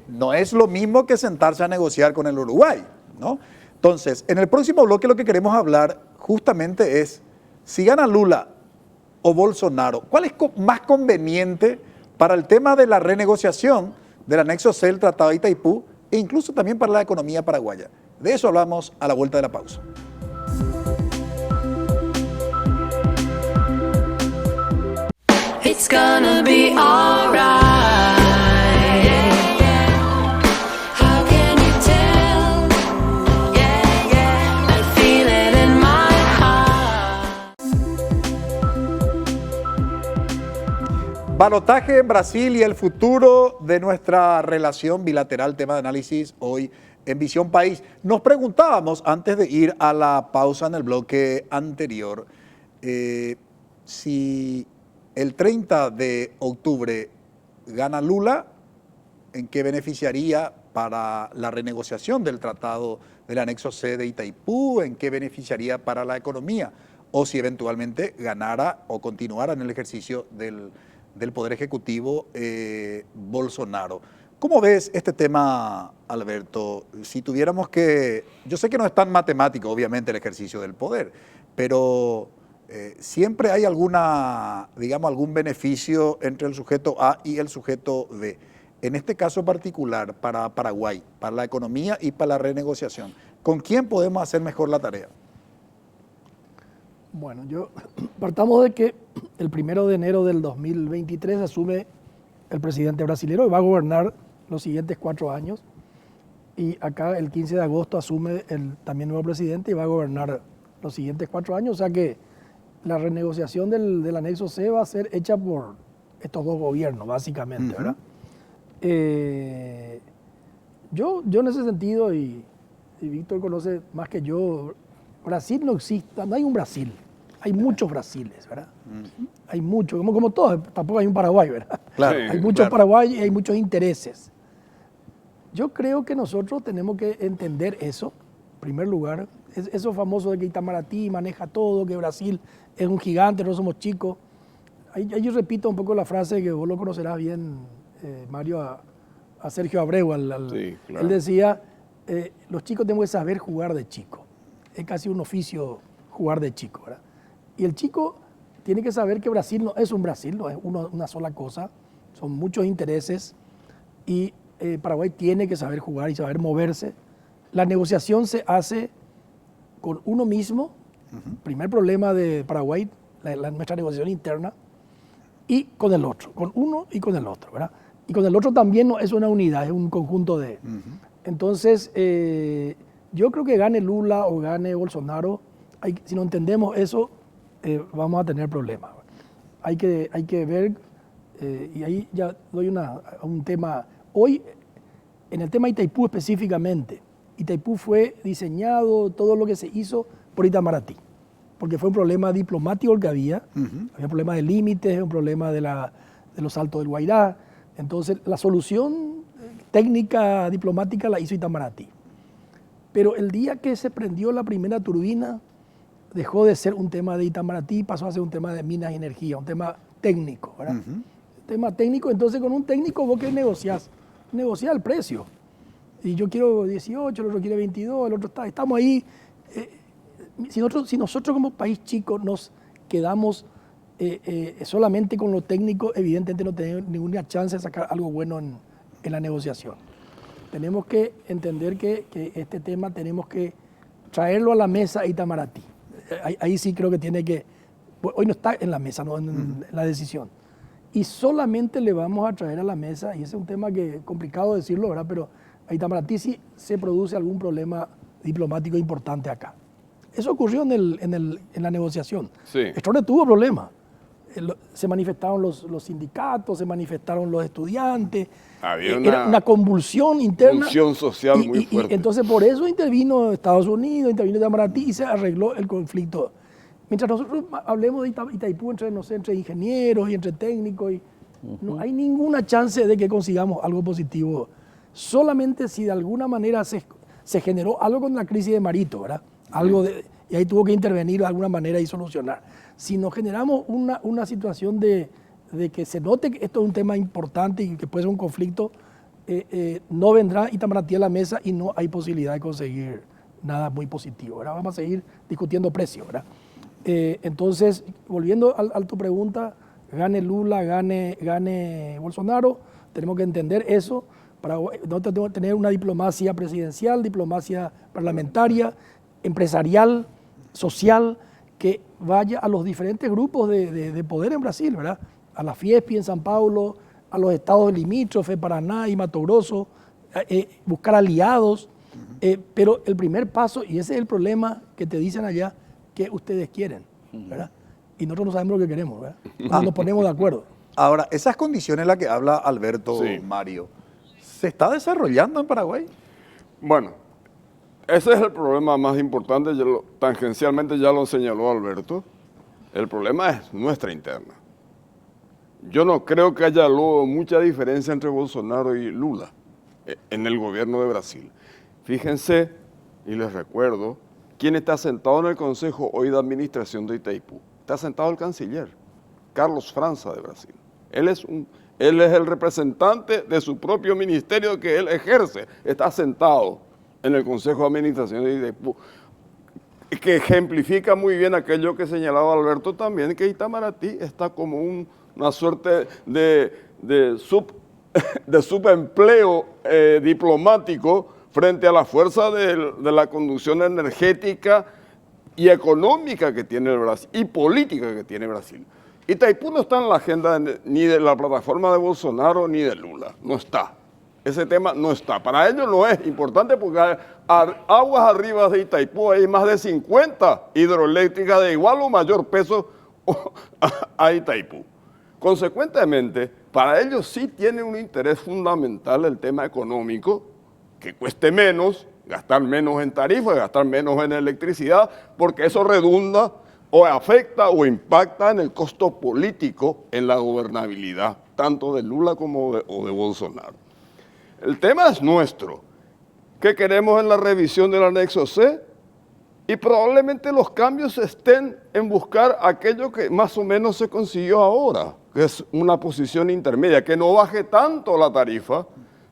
no es lo mismo que sentarse a negociar con el Uruguay, ¿no? Entonces, en el próximo bloque lo que queremos hablar justamente es si gana Lula o Bolsonaro, ¿cuál es más conveniente para el tema de la renegociación del anexo C del Tratado de Itaipú e incluso también para la economía paraguaya? De eso hablamos a la vuelta de la pausa. It's gonna be alright. How can you tell? Yeah, yeah, I feel it in my heart. Balotaje en Brasil y el futuro de nuestra relación bilateral, tema de análisis hoy en Visión País. Nos preguntábamos antes de ir a la pausa en el bloque anterior si el 30 de octubre gana Lula, ¿en qué beneficiaría para la renegociación del tratado del anexo C de Itaipú? ¿En qué beneficiaría para la economía? O si eventualmente ganara o continuara en el ejercicio del Poder Ejecutivo Bolsonaro. ¿Cómo ves este tema, Alberto? Si tuviéramos que... Yo sé que no es tan matemático, obviamente, el ejercicio del poder, pero... siempre hay algún beneficio entre el sujeto A y el sujeto B. En este caso particular, para Paraguay, para la economía y para la renegociación, ¿con quién podemos hacer mejor la tarea? Bueno, partamos de que el 1 de enero del 2023 asume el presidente brasilero y va a gobernar los siguientes 4 años. Y acá el 15 de agosto asume el también nuevo presidente y va a gobernar los siguientes 4 años. O sea que la renegociación del anexo C va a ser hecha por estos dos gobiernos, básicamente, ¿verdad? Yo en ese sentido, y Víctor conoce más que yo, Brasil no existe, no hay un Brasil, hay muchos Brasiles, ¿verdad? Hay muchos, como todos, tampoco hay un Paraguay, ¿verdad? Claro, Hay muchos Paraguay y hay muchos intereses. Yo creo que nosotros tenemos que entender eso, en primer lugar. Eso famoso de que Itamaraty maneja todo, que Brasil es un gigante, no somos chicos. Ahí yo repito un poco la frase que vos lo conocerás bien, Mario, a Sergio Abreu. Sí, claro. Él decía, los chicos tenemos que saber jugar de chico. Es casi un oficio jugar de chico, ¿verdad? Y el chico tiene que saber que Brasil no es un Brasil, no es una sola cosa, son muchos intereses y Paraguay tiene que saber jugar y saber moverse. La negociación se hace con uno mismo, primer problema de Paraguay, nuestra negociación interna, y con el otro, con uno y con el otro, ¿verdad? Y con el otro también no es una unidad, es un conjunto de... Entonces, yo creo que gane Lula o gane Bolsonaro, si no entendemos eso, vamos a tener problemas. Hay que ver, y ahí ya doy un tema, hoy, en el tema Itaipú específicamente, Itaipú fue diseñado, todo lo que se hizo por Itamaraty, porque fue un problema diplomático el que había un problema de límites, un problema de los saltos del Guairá. Entonces, la solución técnica diplomática la hizo Itamaraty. Pero el día que se prendió la primera turbina, dejó de ser un tema de Itamaraty y pasó a ser un tema de minas y energía, un tema técnico, ¿verdad? Un tema técnico, entonces con un técnico vos qué negociás el precio. Y yo quiero 18, el otro quiere 22, el otro está. Estamos ahí. Si nosotros como país chico nos quedamos solamente con lo técnico, evidentemente no tenemos ninguna chance de sacar algo bueno en la negociación. Tenemos que entender que este tema tenemos que traerlo a la mesa a Itamaraty. Ahí sí creo que tiene que... Hoy no está en la mesa, no en la decisión. Y solamente le vamos a traer a la mesa, y ese es un tema que es complicado decirlo, ¿verdad? Pero a Itamaraty sí se produce algún problema diplomático importante acá. Eso ocurrió en la negociación. Sí. Stroessner tuvo problemas. se manifestaron los sindicatos, se manifestaron los estudiantes. Había Era una convulsión interna. Convulsión social muy fuerte. Entonces por eso intervino Estados Unidos, intervino Itamaraty y se arregló el conflicto. Mientras nosotros hablemos de Itaipú entre, no sé, entre ingenieros y entre técnicos, no hay ninguna chance de que consigamos algo positivo. Solamente si de alguna manera se generó algo con la crisis de Marito, ¿verdad? Y ahí tuvo que intervenir de alguna manera y solucionar. Si nos generamos una situación de que se note que esto es un tema importante y que puede ser un conflicto, no vendrá Itamaraty a la mesa y no hay posibilidad de conseguir nada muy positivo, ¿verdad? Vamos a seguir discutiendo precios, ¿verdad? Entonces, volviendo a tu pregunta, gane Lula, gane Bolsonaro, tenemos que entender eso. Nosotros tenemos que tener una diplomacia presidencial, diplomacia parlamentaria, empresarial, social, que vaya a los diferentes grupos de poder en Brasil, ¿verdad? A la Fiesp en San Paulo, a los estados limítrofes, Paraná y Mato Grosso, buscar aliados. Pero el primer paso, y ese es el problema que te dicen allá, que ustedes quieren, ¿verdad? Y nosotros no sabemos lo que queremos, ¿verdad? No nos ponemos de acuerdo. Ahora, esas condiciones en las que habla Alberto, Sí. Mario, ¿se está desarrollando en Paraguay? Bueno, ese es el problema más importante, tangencialmente ya lo señaló Alberto. El problema es nuestra interna. Yo no creo que haya luego mucha diferencia entre Bolsonaro y Lula en el gobierno de Brasil. Fíjense, y les recuerdo, quién está sentado en el Consejo hoy de Administración de Itaipú. Está sentado el canciller, Carlos França de Brasil. Él es el representante de su propio ministerio que él ejerce. Está sentado en el Consejo de Administración de Itaipú, que ejemplifica muy bien aquello que señalaba Alberto también, que Itamaraty está como una suerte de subempleo diplomático frente a la fuerza de la conducción energética y económica que tiene Brasil y política que tiene Brasil. Itaipú no está en la agenda ni de la plataforma de Bolsonaro ni de Lula, no está. Ese tema no está. Para ellos no es importante porque aguas arriba de Itaipú hay más de 50 hidroeléctricas de igual o mayor peso a Itaipú. Consecuentemente, para ellos sí tiene un interés fundamental el tema económico, que cueste menos, gastar menos en tarifas, gastar menos en electricidad, porque eso redunda o afecta o impacta en el costo político, en la gobernabilidad, tanto de Lula como de Bolsonaro. El tema es nuestro. ¿Qué queremos en la revisión del anexo C? Y probablemente los cambios estén en buscar aquello que más o menos se consiguió ahora, que es una posición intermedia, que no baje tanto la tarifa,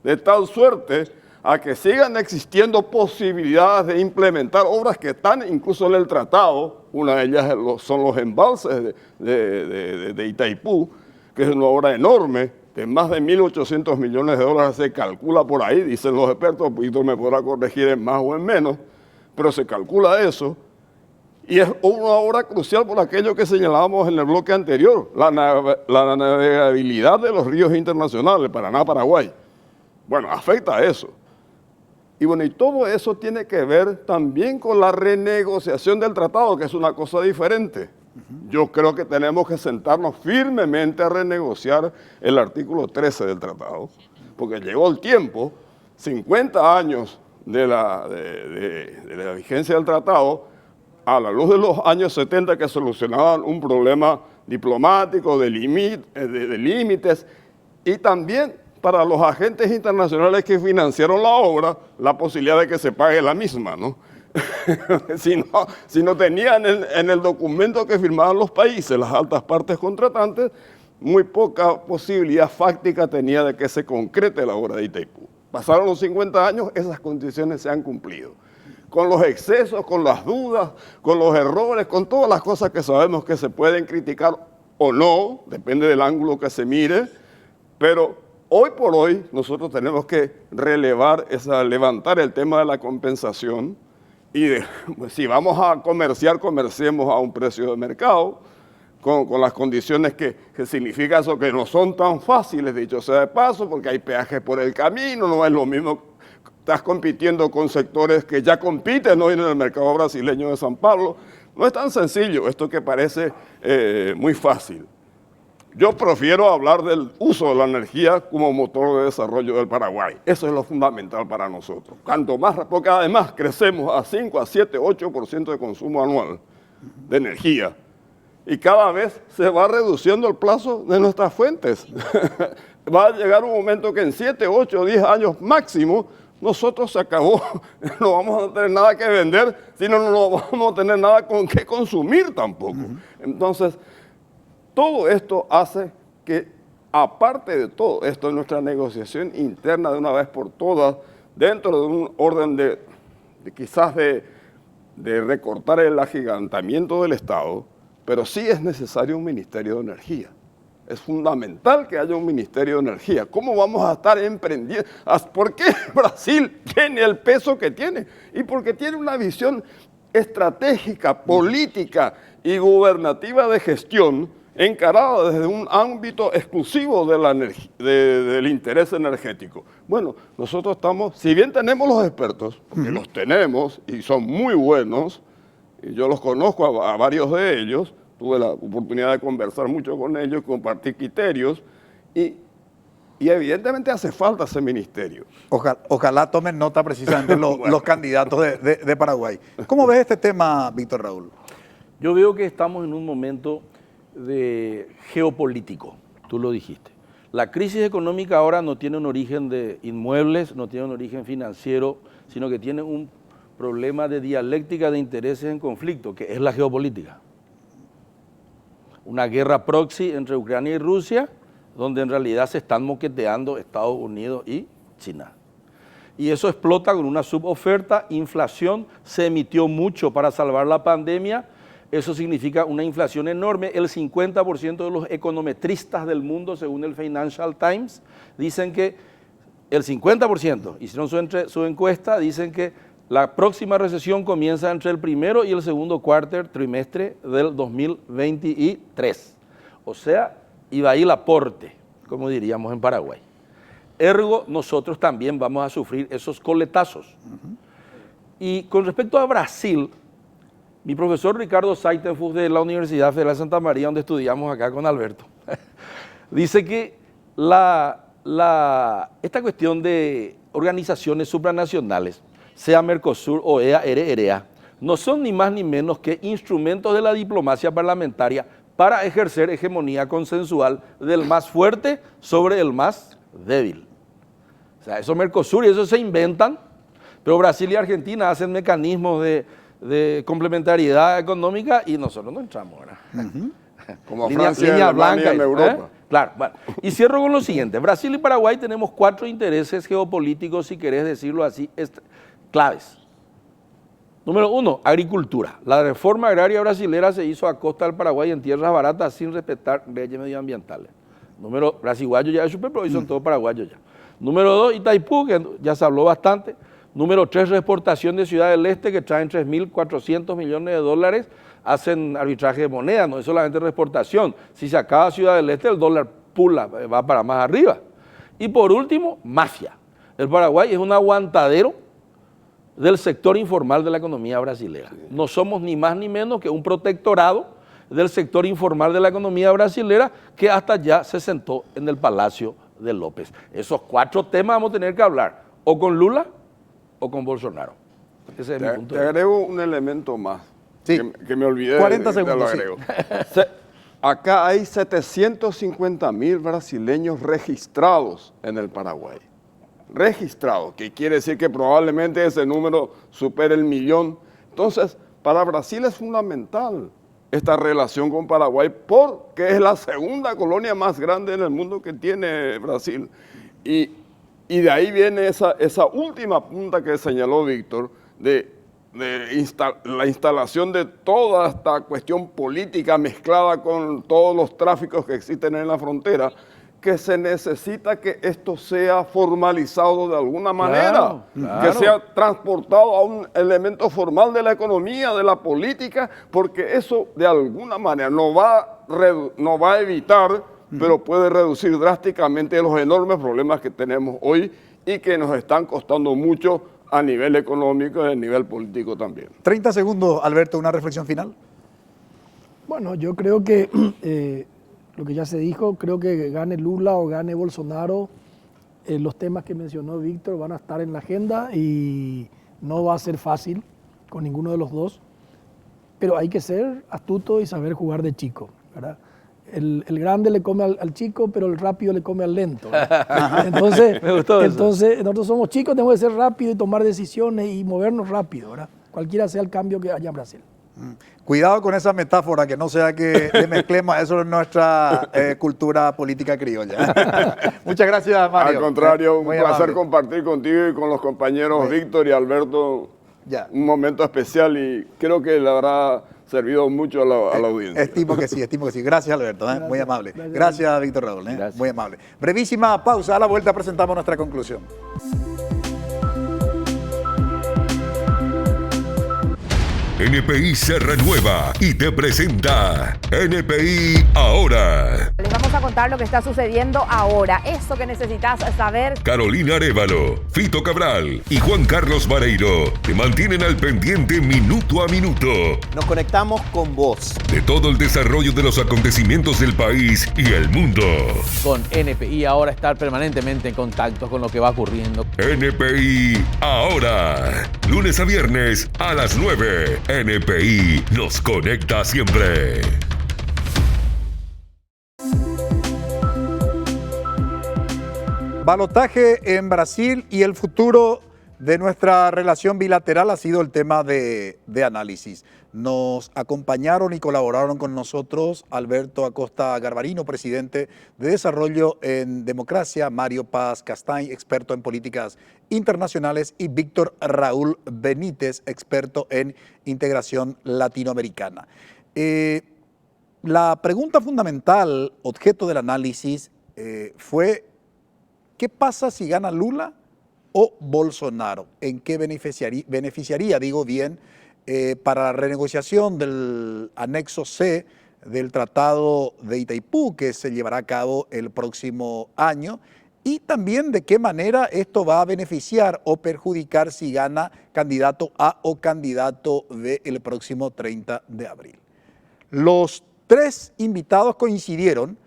de tal suerte a que sigan existiendo posibilidades de implementar obras que están incluso en el tratado. Una de ellas son los embalses de Itaipú, que es una obra enorme, de más de 1.800 millones de dólares se calcula por ahí, dicen los expertos, Víctor me podrá corregir en más o en menos, pero se calcula eso, y es una obra crucial por aquello que señalábamos en el bloque anterior, la navegabilidad de los ríos internacionales, Paraná, Paraguay. Bueno, afecta a eso. Y bueno, y todo eso tiene que ver también con la renegociación del tratado, que es una cosa diferente. Yo creo que tenemos que sentarnos firmemente a renegociar el artículo 13 del tratado, porque llegó el tiempo, 50 años de la vigencia del tratado, a la luz de los años 70 que solucionaban un problema diplomático de límites y también para los agentes internacionales que financiaron la obra, la posibilidad de que se pague la misma, ¿no? si no tenían en el documento que firmaban los países, las altas partes contratantes, muy poca posibilidad fáctica tenía de que se concrete la obra de Itaipú. Pasaron los 50 años, esas condiciones se han cumplido. Con los excesos, con las dudas, con los errores, con todas las cosas que sabemos que se pueden criticar o no, depende del ángulo que se mire, pero hoy por hoy nosotros tenemos que levantar el tema de la compensación y pues, si vamos a comerciar, comerciemos a un precio de mercado, con las condiciones que significa eso, que no son tan fáciles, dicho sea de paso, porque hay peajes por el camino, no es lo mismo, estás compitiendo con sectores que ya compiten hoy en el mercado brasileño de San Pablo. No es tan sencillo, esto que parece muy fácil. Yo prefiero hablar del uso de la energía como motor de desarrollo del Paraguay. Eso es lo fundamental para nosotros. Cuanto más, porque además crecemos a 5, a 7, 8% de consumo anual de energía. Y cada vez se va reduciendo el plazo de nuestras fuentes. Va a llegar un momento que en 7, 8, 10 años máximo, nosotros se acabó. No vamos a tener nada que vender, sino no vamos a tener nada con qué consumir tampoco. Entonces, todo esto hace que, aparte de todo esto, nuestra negociación interna de una vez por todas, dentro de un orden de quizás de recortar el agigantamiento del Estado, pero sí es necesario un Ministerio de Energía. Es fundamental que haya un Ministerio de Energía. ¿Cómo vamos a estar emprendiendo? ¿Por qué Brasil tiene el peso que tiene? Y porque tiene una visión estratégica, política y gubernativa de gestión encarada desde un ámbito exclusivo del interés energético. Bueno, nosotros estamos, si bien tenemos los expertos, porque los tenemos y son muy buenos, y yo los conozco a varios de ellos, tuve la oportunidad de conversar mucho con ellos, compartir criterios, y evidentemente hace falta ese ministerio. Ojalá tomen nota precisamente los candidatos de Paraguay. ¿Cómo ves este tema, Víctor Raúl? Yo veo que estamos en un momento de geopolítico, tú lo dijiste. La crisis económica ahora no tiene un origen de inmuebles, no tiene un origen financiero, sino que tiene un problema de dialéctica de intereses en conflicto, que es la geopolítica. Una guerra proxy entre Ucrania y Rusia, donde en realidad se están moqueteando Estados Unidos y China. Y eso explota con una suboferta, inflación, se emitió mucho para salvar la pandemia. Eso significa una inflación enorme. El 50% de los econometristas del mundo, según el Financial Times, dicen que el 50%, hicieron su encuesta, dicen que la próxima recesión comienza entre el primero y el segundo trimestre del 2023. O sea, iba ahí el aporte, como diríamos en Paraguay. Ergo, nosotros también vamos a sufrir esos coletazos. Y con respecto a Brasil, mi profesor Ricardo Seitenfuss de la Universidad Federal de Santa María, donde estudiamos acá con Alberto, dice que esta cuestión de organizaciones supranacionales, sea Mercosur, OEA, EREA, no son ni más ni menos que instrumentos de la diplomacia parlamentaria para ejercer hegemonía consensual del más fuerte sobre el más débil. O sea, eso Mercosur y eso se inventan, pero Brasil y Argentina hacen mecanismos de complementariedad económica y nosotros no entramos ahora. Como Francia y Alemania en Europa. Claro, bueno. Y cierro con lo siguiente. Brasil y Paraguay tenemos 4 intereses geopolíticos, si querés decirlo así, claves. Número 1, agricultura. La reforma agraria brasilera se hizo a costa del Paraguay en tierras baratas sin respetar leyes medioambientales. Brasiguayo ya es súper, pero son todos paraguayos ya. Número 2, Itaipú, que ya se habló bastante. Número 3, reexportación de Ciudad del Este, que traen 3.400 millones de dólares, hacen arbitraje de moneda, no es solamente reexportación. Si se acaba Ciudad del Este, el dólar pula, va para más arriba. Y por último, mafia. El Paraguay es un aguantadero del sector informal de la economía brasilera. No somos ni más ni menos que un protectorado del sector informal de la economía brasilera que hasta ya se sentó en el Palacio de López. Esos 4 temas vamos a tener que hablar, o con Lula o con Bolsonaro. Ese es mi punto de vista. Te agrego un elemento más, Sí. que me olvidé. 40 te lo segundos, sí. agrego. Acá hay 750.000 brasileños registrados en el Paraguay. Registrados, que quiere decir que probablemente ese número supere el 1.000.000. Entonces, para Brasil es fundamental esta relación con Paraguay porque es la segunda colonia más grande en el mundo que tiene Brasil. Y de ahí viene esa última punta que señaló Víctor de la instalación de toda esta cuestión política mezclada con todos los tráficos que existen en la frontera, que se necesita que esto sea formalizado de alguna manera, Claro. que sea transportado a un elemento formal de la economía, de la política, porque eso de alguna manera no va a evitar, pero puede reducir drásticamente los enormes problemas que tenemos hoy y que nos están costando mucho a nivel económico y a nivel político también. 30 segundos, Alberto, una reflexión final. Bueno, yo creo que lo que ya se dijo, creo que gane Lula o gane Bolsonaro, los temas que mencionó Víctor van a estar en la agenda y no va a ser fácil con ninguno de los dos, pero hay que ser astuto y saber jugar de chico, ¿verdad? El grande le come al chico, pero el rápido le come al lento. Entonces, Me gustó eso. entonces, nosotros somos chicos, tenemos que ser rápidos y tomar decisiones y movernos rápido, ¿verdad? Cualquiera sea el cambio que haya en Brasil. Cuidado con esa metáfora, que no sea que le mezclemos eso en nuestra cultura política criolla. Muchas gracias, Mario. Al contrario, un Muy placer amable. compartir contigo y con los compañeros Víctor y Alberto Ya. un momento especial y creo que le habrá servido mucho a la audiencia. Estimo que sí, estimo que sí. Gracias, Alberto, ¿eh? Muy amable. Gracias. Gracias, Víctor Raúl, ¿eh? Gracias. Muy amable. Brevísima pausa, a la vuelta presentamos nuestra conclusión. NPI se renueva y te presenta NPI Ahora. Les vamos a contar lo que está sucediendo ahora. Eso que necesitas saber. Carolina Arévalo, Fito Cabral y Juan Carlos Vareiro te mantienen al pendiente minuto a minuto Nos conectamos con vos. de todo el desarrollo de los acontecimientos del país y el mundo. Con NPI ahora estar permanentemente en contacto con lo que va ocurriendo. NPI Ahora. Lunes a viernes a las 9. NPI nos conecta siempre. Balotaje en Brasil y el futuro de nuestra relación bilateral ha sido el tema de análisis. Nos acompañaron y colaboraron con nosotros Alberto Acosta Garbarino, presidente de Desarrollo en Democracia, Mario Paz Castañ, experto en políticas internacionales, y Víctor Raúl Benítez, experto en integración latinoamericana. La pregunta fundamental, objeto del análisis, fue: ¿qué pasa si gana Lula o Bolsonaro? ¿En qué beneficiaría, digo bien, para la renegociación del anexo C del Tratado de Itaipú, que se llevará a cabo el próximo año? Y también de qué manera esto va a beneficiar o perjudicar si gana candidato A o candidato B el próximo 30 de abril. Los tres invitados coincidieron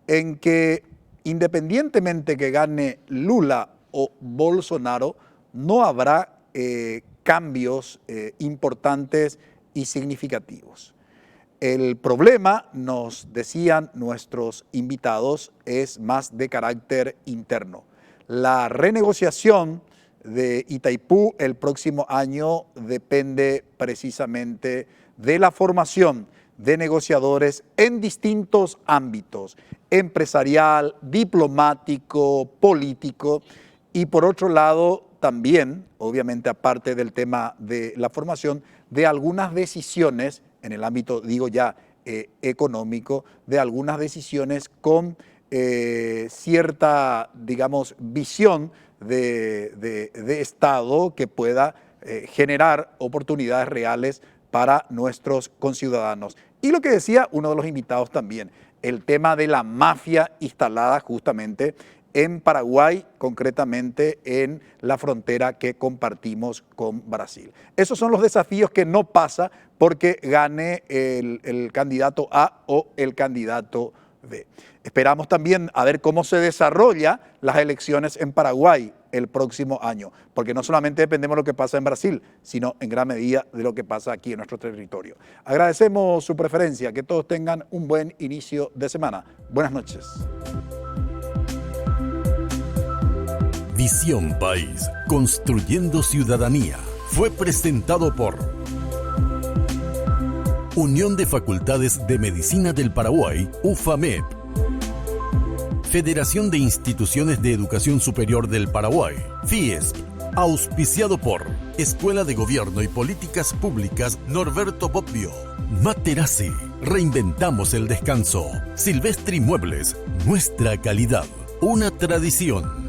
en que, independientemente que gane Lula o Bolsonaro, no habrá cambios importantes y significativos. El problema, nos decían nuestros invitados, es más de carácter interno. La renegociación de Itaipú el próximo año depende precisamente de la formación de negociadores en distintos ámbitos: empresarial, diplomático, político, y por otro lado también, obviamente aparte del tema de la formación, de algunas decisiones en el ámbito, digo ya, económico, de algunas decisiones con cierta, digamos, visión de Estado que pueda generar oportunidades reales para nuestros conciudadanos. Y lo que decía uno de los invitados también, el tema de la mafia instalada justamente en Paraguay, concretamente en la frontera que compartimos con Brasil. Esos son los desafíos que no pasa porque gane el candidato A o el candidato B. Esperamos también a ver cómo se desarrollan las elecciones en Paraguay el próximo año, porque no solamente dependemos de lo que pasa en Brasil, sino en gran medida de lo que pasa aquí en nuestro territorio. Agradecemos su preferencia, que todos tengan un buen inicio de semana. Buenas noches. Visión País, construyendo ciudadanía. Fue presentado por Unión de Facultades de Medicina del Paraguay, UFAMEP. Federación de Instituciones de Educación Superior del Paraguay, FIESP. Auspiciado por Escuela de Gobierno y Políticas Públicas Norberto Bobbio. Materazzi, reinventamos el descanso. Silvestri Muebles, nuestra calidad, una tradición.